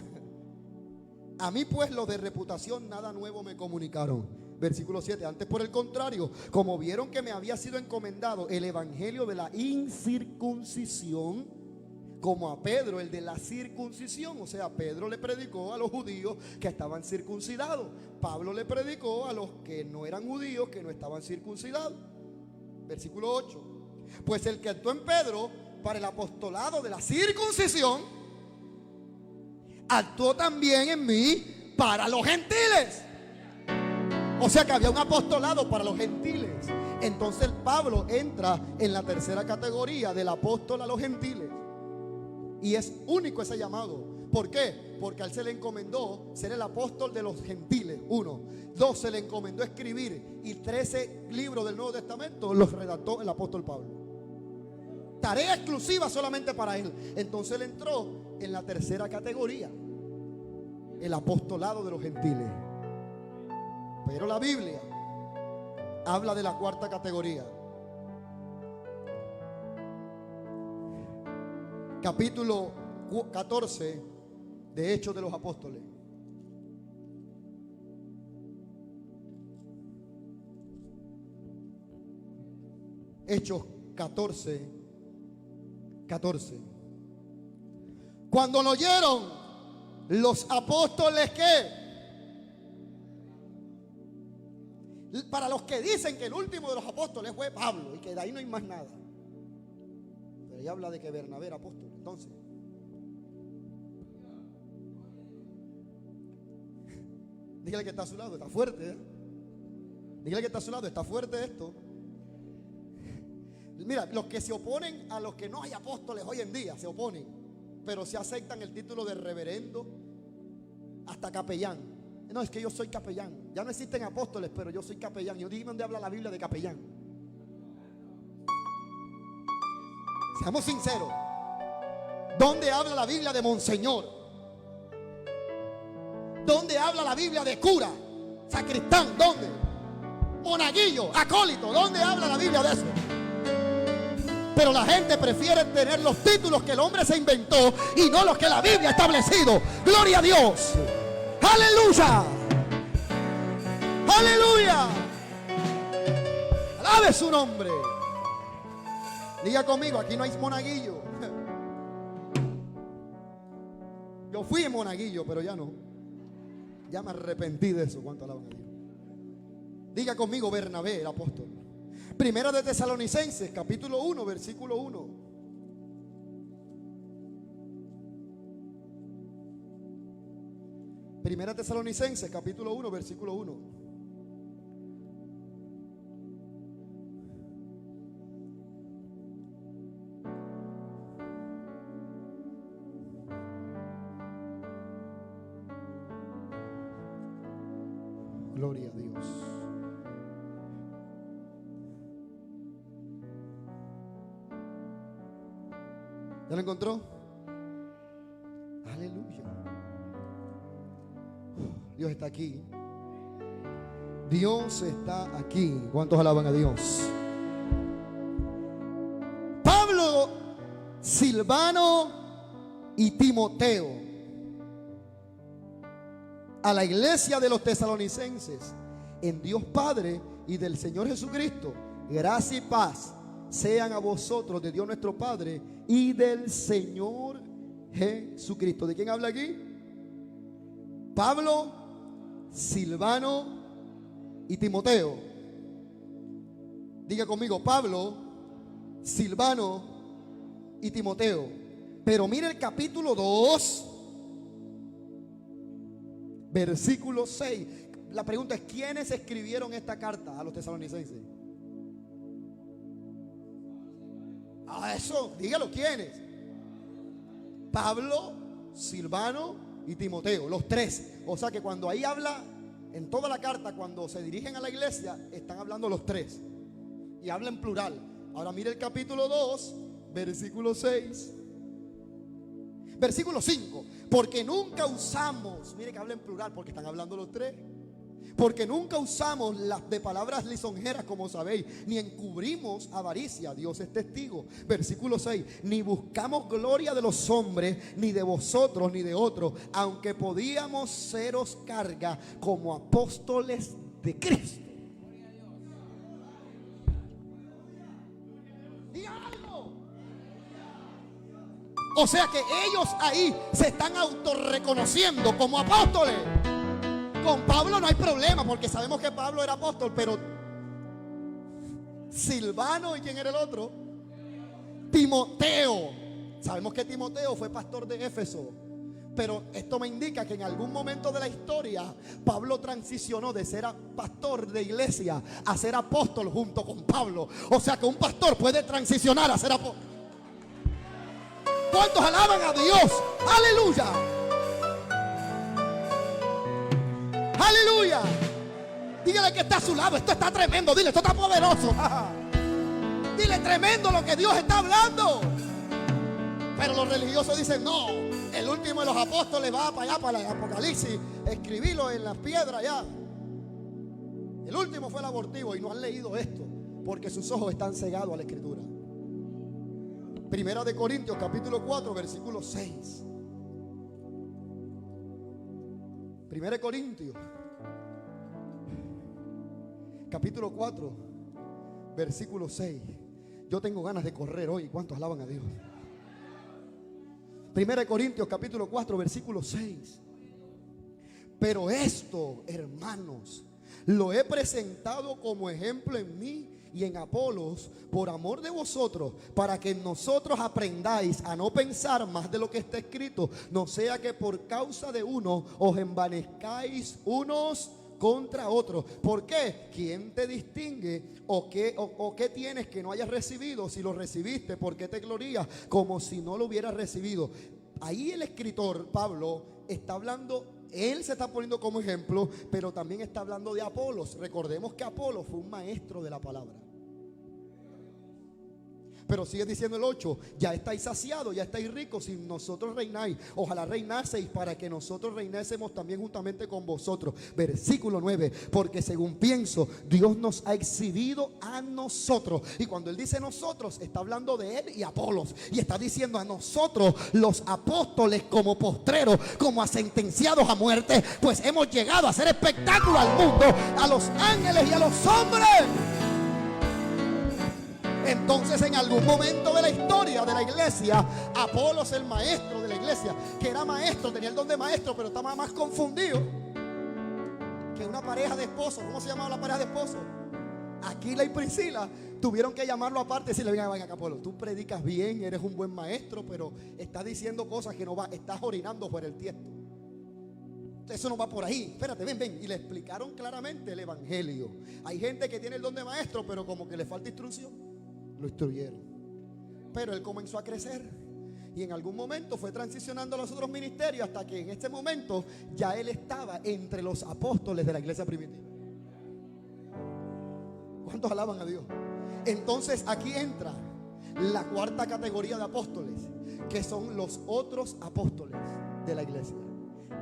A mí pues los de reputación nada nuevo me comunicaron. Versículo 7. Antes, por el contrario, como vieron que me había sido encomendado el evangelio de la incircuncisión, como a Pedro el de la circuncisión. O sea, Pedro le predicó a los judíos que estaban circuncidados. Pablo le predicó a los que no eran judíos, que no estaban circuncidados. Versículo 8. Pues el que actuó en Pedro para el apostolado de la circuncisión, actuó también en mí para los gentiles. O sea que había un apostolado para los gentiles. Entonces Pablo entra en la tercera categoría del apóstol a los gentiles. Y es único ese llamado. ¿Por qué? Porque a él se le encomendó ser el apóstol de los gentiles. 1. 2. Se le encomendó escribir. Y 13 libros del Nuevo Testamento los redactó el apóstol Pablo. Tarea exclusiva solamente para él. Entonces él entró en la tercera categoría, el apostolado de los gentiles. Pero la Biblia habla de la cuarta categoría. Capítulo 14 de Hechos de los Apóstoles. Hechos 14, 14. Cuando lo oyeron los apóstoles, ¿qué? Para los que dicen que el último de los apóstoles fue Pablo y que de ahí no hay más nada. Pero ella habla de que Bernabé era apóstol. Entonces, Dígale que está a su lado, está fuerte, ¿eh? Dígale que está a su lado, está fuerte esto. Mira, los que se oponen a los que no hay apóstoles hoy en día, se oponen, pero se aceptan el título de reverendo, hasta capellán. No, es que yo soy capellán. Ya no existen apóstoles, pero yo soy capellán. Yo dime dónde habla la Biblia de capellán. Seamos sinceros. ¿Dónde habla la Biblia de monseñor? ¿Dónde habla la Biblia de cura, sacristán? ¿Dónde? Monaguillo, acólito. ¿Dónde habla la Biblia de eso? Pero la gente prefiere tener los títulos que el hombre se inventó y no los que la Biblia ha establecido. Gloria a Dios. Aleluya. Aleluya. Alabe su nombre. Diga conmigo, aquí no hay monaguillo. Yo fui en monaguillo, pero ya no. Ya me arrepentí de eso. ¿Cuánto alaban a Dios? Diga conmigo, Bernabé, el apóstol. Primera de Tesalonicenses, capítulo 1, versículo 1. Primera Tesalonicenses, capítulo 1, versículo 1. Gloria a Dios. ¿Ya lo encontró? Aleluya. Dios está aquí. Dios está aquí. ¿Cuántos alaban a Dios? Pablo, Silvano y Timoteo, a la iglesia de los tesalonicenses, en Dios Padre y del Señor Jesucristo, gracia y paz sean a vosotros de Dios nuestro Padre y del Señor Jesucristo. ¿De quién habla aquí? Pablo, Silvano y Timoteo. Diga conmigo, Pablo, Silvano y Timoteo. Pero mire el capítulo 2, versículo 6. La pregunta es, ¿quiénes escribieron esta carta a los tesalonicenses? Eso, dígalo, ¿quiénes? Pablo, Silvano y Timoteo, los tres. O sea que cuando ahí habla, en toda la carta, cuando se dirigen a la iglesia, están hablando los tres. Y habla en plural. Ahora mire el capítulo 2, versículo 6. Versículo 5. Porque nunca usamos, mire que habla en plural porque están hablando los tres. Porque nunca usamos las de palabras lisonjeras, como sabéis, ni encubrimos avaricia, Dios es testigo. Versículo 6. Ni buscamos gloria de los hombres, ni de vosotros, ni de otros, aunque podíamos seros carga como apóstoles de Cristo. Diga algo. O sea que ellos ahí se están autorreconociendo como apóstoles. Con Pablo no hay problema porque sabemos que Pablo era apóstol, pero Silvano, ¿y quién era el otro? Timoteo. Sabemos que Timoteo fue pastor de Éfeso, pero esto me indica que en algún momento de la historia Pablo transicionó de ser pastor de iglesia a ser apóstol junto con Pablo. O sea que un pastor puede transicionar a ser apóstol. ¿Cuántos alaban a Dios? Aleluya. Aleluya. Dígale que está a su lado. Esto está tremendo. Dile, esto está poderoso. Dile, tremendo lo que Dios está hablando. Pero los religiosos dicen, no, el último de los apóstoles va para allá, para el Apocalipsis, escribilo en las piedras allá. El último fue el abortivo y no han leído esto porque sus ojos están cegados a la escritura. Primera de Corintios capítulo 4 versículo 6. Primera de Corintios capítulo 4 versículo 6. Yo tengo ganas de correr hoy. ¿Cuántos alaban a Dios? Primera de Corintios capítulo 4 versículo 6. Pero esto, hermanos, lo he presentado como ejemplo en mí y en Apolos, por amor de vosotros, para que nosotros aprendáis a no pensar más de lo que está escrito, no sea que por causa de uno os envanezcáis unos contra otros. ¿Por qué? ¿Quién te distingue? ¿O qué tienes que no hayas recibido? Si lo recibiste, ¿por qué te glorías como si no lo hubieras recibido? Ahí el escritor Pablo está hablando. Él se está poniendo como ejemplo, pero también está hablando de Apolos. Recordemos que Apolos fue un maestro de la palabra. Pero sigue diciendo el 8: ya estáis saciados, ya estáis ricos, sin nosotros reináis. Ojalá reinaseis para que nosotros reinásemos también juntamente con vosotros. Versículo 9: porque según pienso, Dios nos ha exhibido a nosotros. Y cuando él dice nosotros, está hablando de él y Apolos. Y está diciendo a nosotros, los apóstoles, como postreros, como a sentenciados a muerte, pues hemos llegado a hacer espectáculo al mundo, a los ángeles y a los hombres. Entonces, en algún momento de la historia de la iglesia, Apolos, el maestro de la iglesia, que era maestro, tenía el don de maestro, pero estaba más confundido que una pareja de esposos. ¿Cómo se llamaba la pareja de esposos? Aquila y Priscila. Tuvieron que llamarlo aparte y decirle: venga acá, Apolo, tú predicas bien, eres un buen maestro, pero estás diciendo cosas que no va, estás orinando por el tiesto. Eso no va por ahí, espérate, ven. Y le explicaron claramente el evangelio. Hay gente que tiene el don de maestro, pero como que le falta instrucción. Lo instruyeron, pero él comenzó a crecer y en algún momento fue transicionando a los otros ministerios, hasta que en este momento ya él estaba entre los apóstoles de la iglesia primitiva. ¿Cuántos alaban a Dios? Entonces aquí entra la cuarta categoría de apóstoles, que son los otros apóstoles de la iglesia.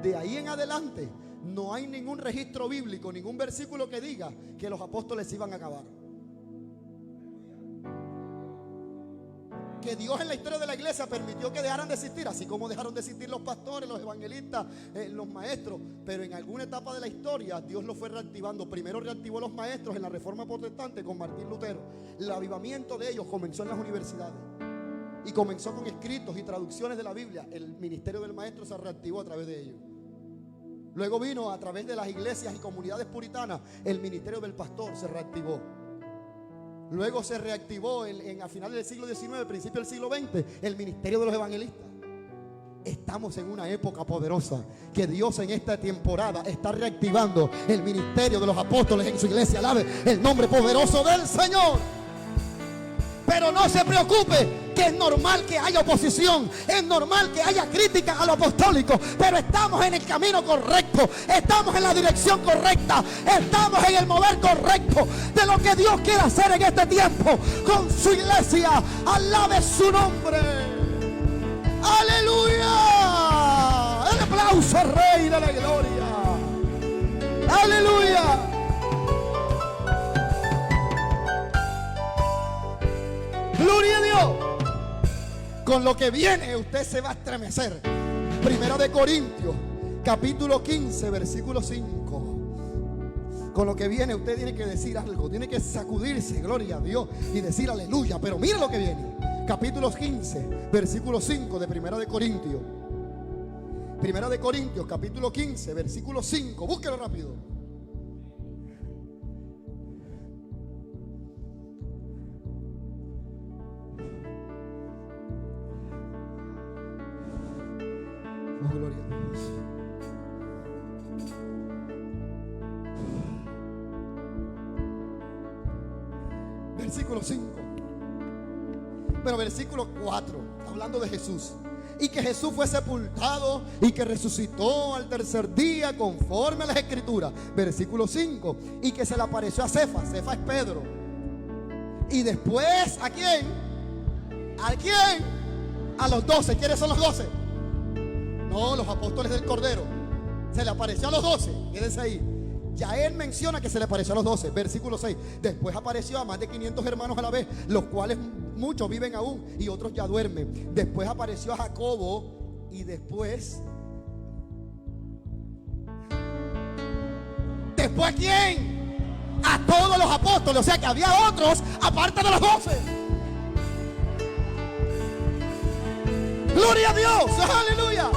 De ahí en adelante no hay ningún registro bíblico, ningún versículo que diga que los apóstoles se iban a acabar. Que Dios en la historia de la iglesia permitió que dejaran de existir, así como dejaron de existir los pastores, los evangelistas, los maestros. Pero en alguna etapa de la historia Dios los fue reactivando. Primero reactivó los maestros en la Reforma Protestante con Martín Lutero. El avivamiento de ellos comenzó en las universidades y comenzó con escritos y traducciones de la Biblia. El ministerio del maestro se reactivó a través de ellos. Luego vino a través de las iglesias y comunidades puritanas. El ministerio del pastor se reactivó. Luego se reactivó a finales del siglo XIX, principio del siglo XX, el ministerio de los evangelistas. Estamos en una época poderosa, que Dios en esta temporada está reactivando el ministerio de los apóstoles en su iglesia. Alabe el nombre poderoso del Señor. Pero no se preocupe, que es normal que haya oposición, es normal que haya crítica a lo apostólico, pero estamos en el camino correcto, estamos en la dirección correcta, estamos en el mover correcto de lo que Dios quiere hacer en este tiempo con su iglesia. Alabe su nombre. Aleluya. El aplauso al Rey de la gloria. Aleluya. Gloria a Dios. Con lo que viene usted se va a estremecer. Primera de Corintios, capítulo 15, versículo 5. Con lo que viene usted tiene que decir algo, tiene que sacudirse, gloria a Dios, y decir aleluya. Pero mira lo que viene. Capítulo 15, versículo 5 de Primera de Corintios. Primera de Corintios, capítulo 15, versículo 5. Búsquelo rápido. Oh, gloria a Dios. Versículo 5. Pero versículo 4, hablando de Jesús. Y que Jesús fue sepultado y que resucitó al tercer día conforme a las escrituras. Versículo 5. Y que se le apareció a Cefas. Cefas es Pedro. Y después, ¿a quién? ¿A quién? A los 12. ¿Quiénes son los 12? No, los apóstoles del Cordero. Se le apareció a los 12. Quédense ahí. Ya él menciona que se le apareció a los 12. Versículo 6. Después apareció a más de 500 hermanos a la vez, los cuales muchos viven aún y otros ya duermen. Después apareció a Jacobo. Y después ¿a quién? A todos los apóstoles. O sea que había otros aparte de los 12. Gloria a Dios, aleluya.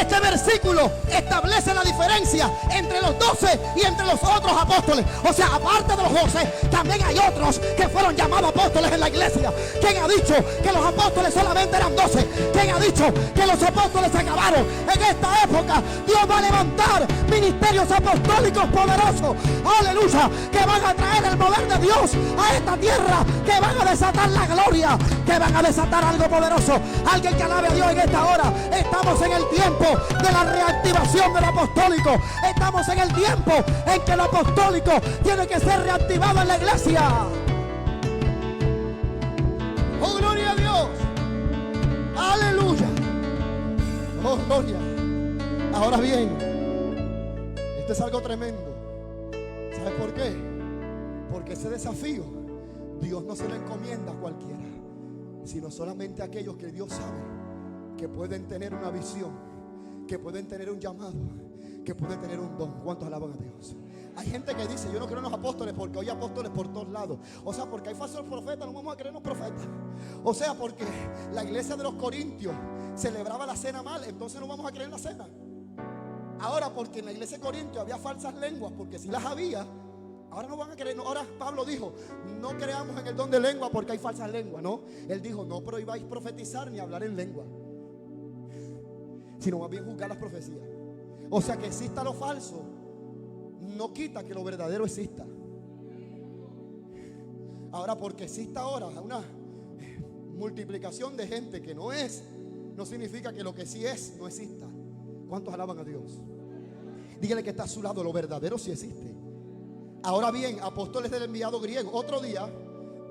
Este versículo establece la diferencia entre los 12 y entre los otros apóstoles. O sea, aparte de los 12, también hay otros que fueron llamados apóstoles en la iglesia. ¿Quién ha dicho que los apóstoles solamente eran 12? ¿Quién ha dicho que los apóstoles se acabaron? En esta época Dios va a levantar ministerios apostólicos poderosos, aleluya, que van a traer el poder de Dios a esta tierra, que van a desatar la gloria, que van a desatar algo poderoso. Alguien que alabe a Dios en esta hora. Estamos en el tiempo de la reactivación de lo apostólico. Estamos en el tiempo en que lo apostólico tiene que ser reactivado en la iglesia. Oh, gloria a Dios. Aleluya. Oh, gloria. Ahora bien, esto es algo tremendo. ¿Sabes por qué? Porque ese desafío Dios no se lo encomienda a cualquiera, sino solamente a aquellos que Dios sabe que pueden tener una visión, que pueden tener un llamado, que pueden tener un don. ¿Cuántos alaban a Dios? Hay gente que dice: yo no creo en los apóstoles porque hay apóstoles por todos lados. O sea, porque hay falsos profetas, no vamos a creer en los profetas. O sea, porque la iglesia de los Corintios celebraba la cena mal, entonces no vamos a creer en la cena. Ahora, porque en la iglesia de Corintios había falsas lenguas, porque si las había, ahora no van a creer. No, ahora Pablo dijo: no creamos en el don de lengua porque hay falsas lenguas. No, él dijo: no prohibáis profetizar ni hablar en lengua, sino más bien juzgar las profecías. O sea, que exista lo falso no quita que lo verdadero exista. Ahora, porque exista ahora una multiplicación de gente que no es, no significa que lo que sí es no exista. ¿Cuántos alaban a Dios? Dígale que está a su lado: lo verdadero sí existe. Ahora bien, apóstoles del enviado griego. Otro día,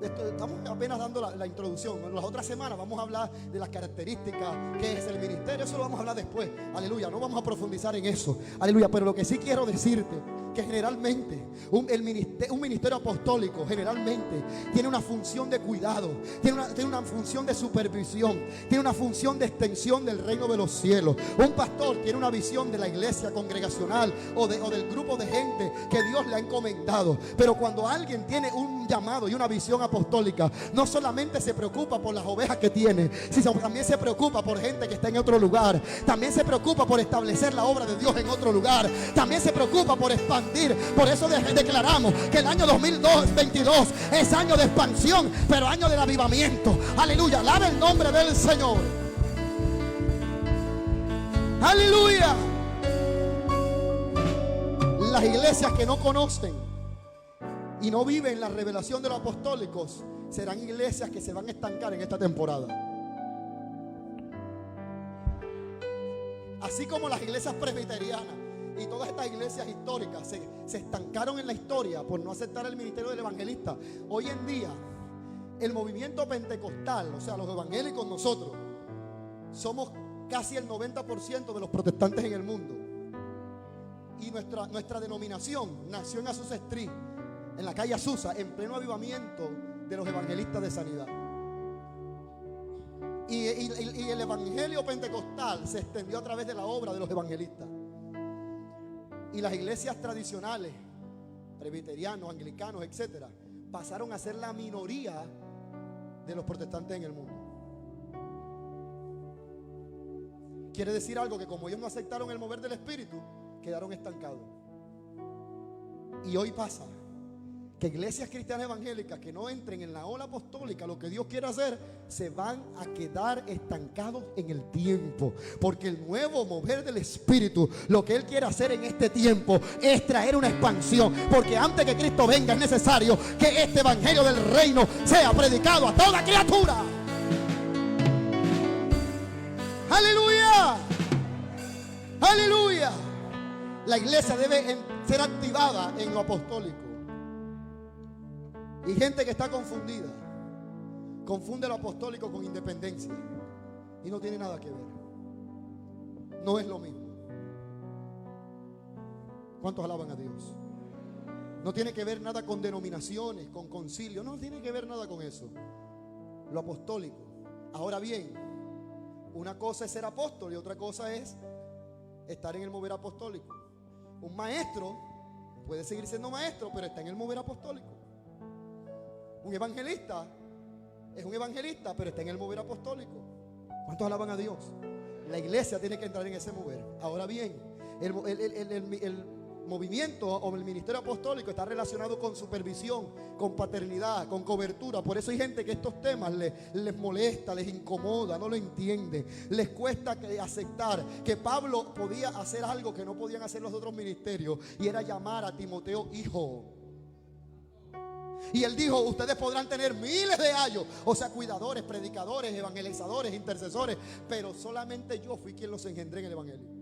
estamos apenas dando la introducción. Las otras semanas vamos a hablar de las características, qué es el ministerio. Eso lo vamos a hablar después. Aleluya, no vamos a profundizar en eso. Aleluya, pero lo que sí quiero decirte, que generalmente un ministerio apostólico generalmente tiene una función de cuidado, tiene una función de supervisión, tiene una función de extensión del reino de los cielos. Un pastor tiene una visión de la iglesia congregacional o del grupo de gente que Dios le ha encomendado. Pero cuando alguien tiene un llamado y una visión apostólica, no solamente se preocupa por las ovejas que tiene, sino también se preocupa por gente que está en otro lugar. También se preocupa por establecer la obra de Dios en otro lugar. También se preocupa por expandir. Por eso declaramos que el año 2022 es año de expansión, pero año del avivamiento. Aleluya, alabe el nombre del Señor. Aleluya. Las iglesias que no conocen y no viven la revelación de los apostólicos serán iglesias que se van a estancar en esta temporada. Así como las iglesias presbiterianas y todas estas iglesias históricas se estancaron en la historia por no aceptar el ministerio del evangelista. Hoy en día el movimiento pentecostal, o sea, los evangélicos, nosotros somos casi el 90% de los protestantes en el mundo. Y nuestra denominación nació en Azusa Street, en la calle Azusa, en pleno avivamiento de los evangelistas de sanidad. Y el evangelio pentecostal se extendió a través de la obra de los evangelistas. Y las iglesias tradicionales, presbiterianos, anglicanos, etcétera, pasaron a ser la minoría de los protestantes en el mundo. Quiere decir algo, que como ellos no aceptaron el mover del Espíritu, quedaron estancados. Y hoy pasa que iglesias cristianas evangélicas que no entren en la ola apostólica, lo que Dios quiere hacer, se van a quedar estancados en el tiempo. Porque el nuevo mover del Espíritu, lo que Él quiere hacer en este tiempo es traer una expansión. Porque antes que Cristo venga es necesario que este evangelio del reino sea predicado a toda criatura. Aleluya. Aleluya. La iglesia debe ser activada en lo apostólico. Y gente que está confundida confunde lo apostólico con independencia, y no tiene nada que ver. No es lo mismo. ¿Cuántos alaban a Dios? No tiene que ver nada con denominaciones, con concilios. No tiene que ver nada con eso. Lo apostólico. Ahora bien, una cosa es ser apóstol y otra cosa es estar en el mover apostólico. Un maestro puede seguir siendo maestro, pero está en el mover apostólico. Un evangelista es un evangelista, pero está en el mover apostólico. ¿Cuántos alaban a Dios? La iglesia tiene que entrar en ese mover. Ahora bien, el movimiento o el ministerio apostólico está relacionado con supervisión, con paternidad, con cobertura. Por eso hay gente que estos temas les molesta, les incomoda, no lo entienden, les cuesta aceptar que Pablo podía hacer algo que no podían hacer los otros ministerios, y era llamar a Timoteo hijo. Y él dijo: ustedes podrán tener miles de años, o sea, cuidadores, predicadores, evangelizadores, intercesores, pero solamente yo fui quien los engendré en el evangelio.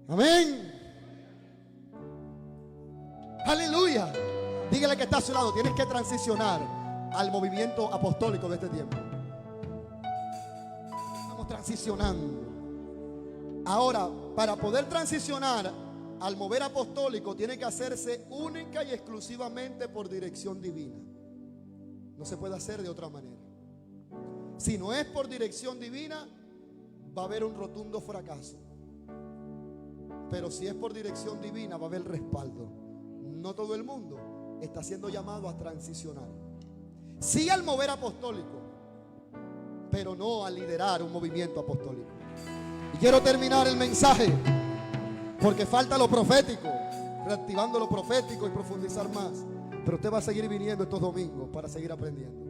Amén. Aleluya. Dígale que está a su lado: tienes que transicionar al movimiento apostólico de este tiempo. Estamos transicionando. Ahora, para poder transicionar al mover apostólico, tiene que hacerse única y exclusivamente por dirección divina. No se puede hacer de otra manera. Si no es por dirección divina, va a haber un rotundo fracaso. Pero si es por dirección divina, va a haber respaldo. No todo el mundo está siendo llamado a transicionar. Sí al mover apostólico, pero no a liderar un movimiento apostólico. Y quiero terminar el mensaje, porque falta lo profético, reactivando lo profético y profundizar más. Pero usted va a seguir viniendo estos domingos para seguir aprendiendo.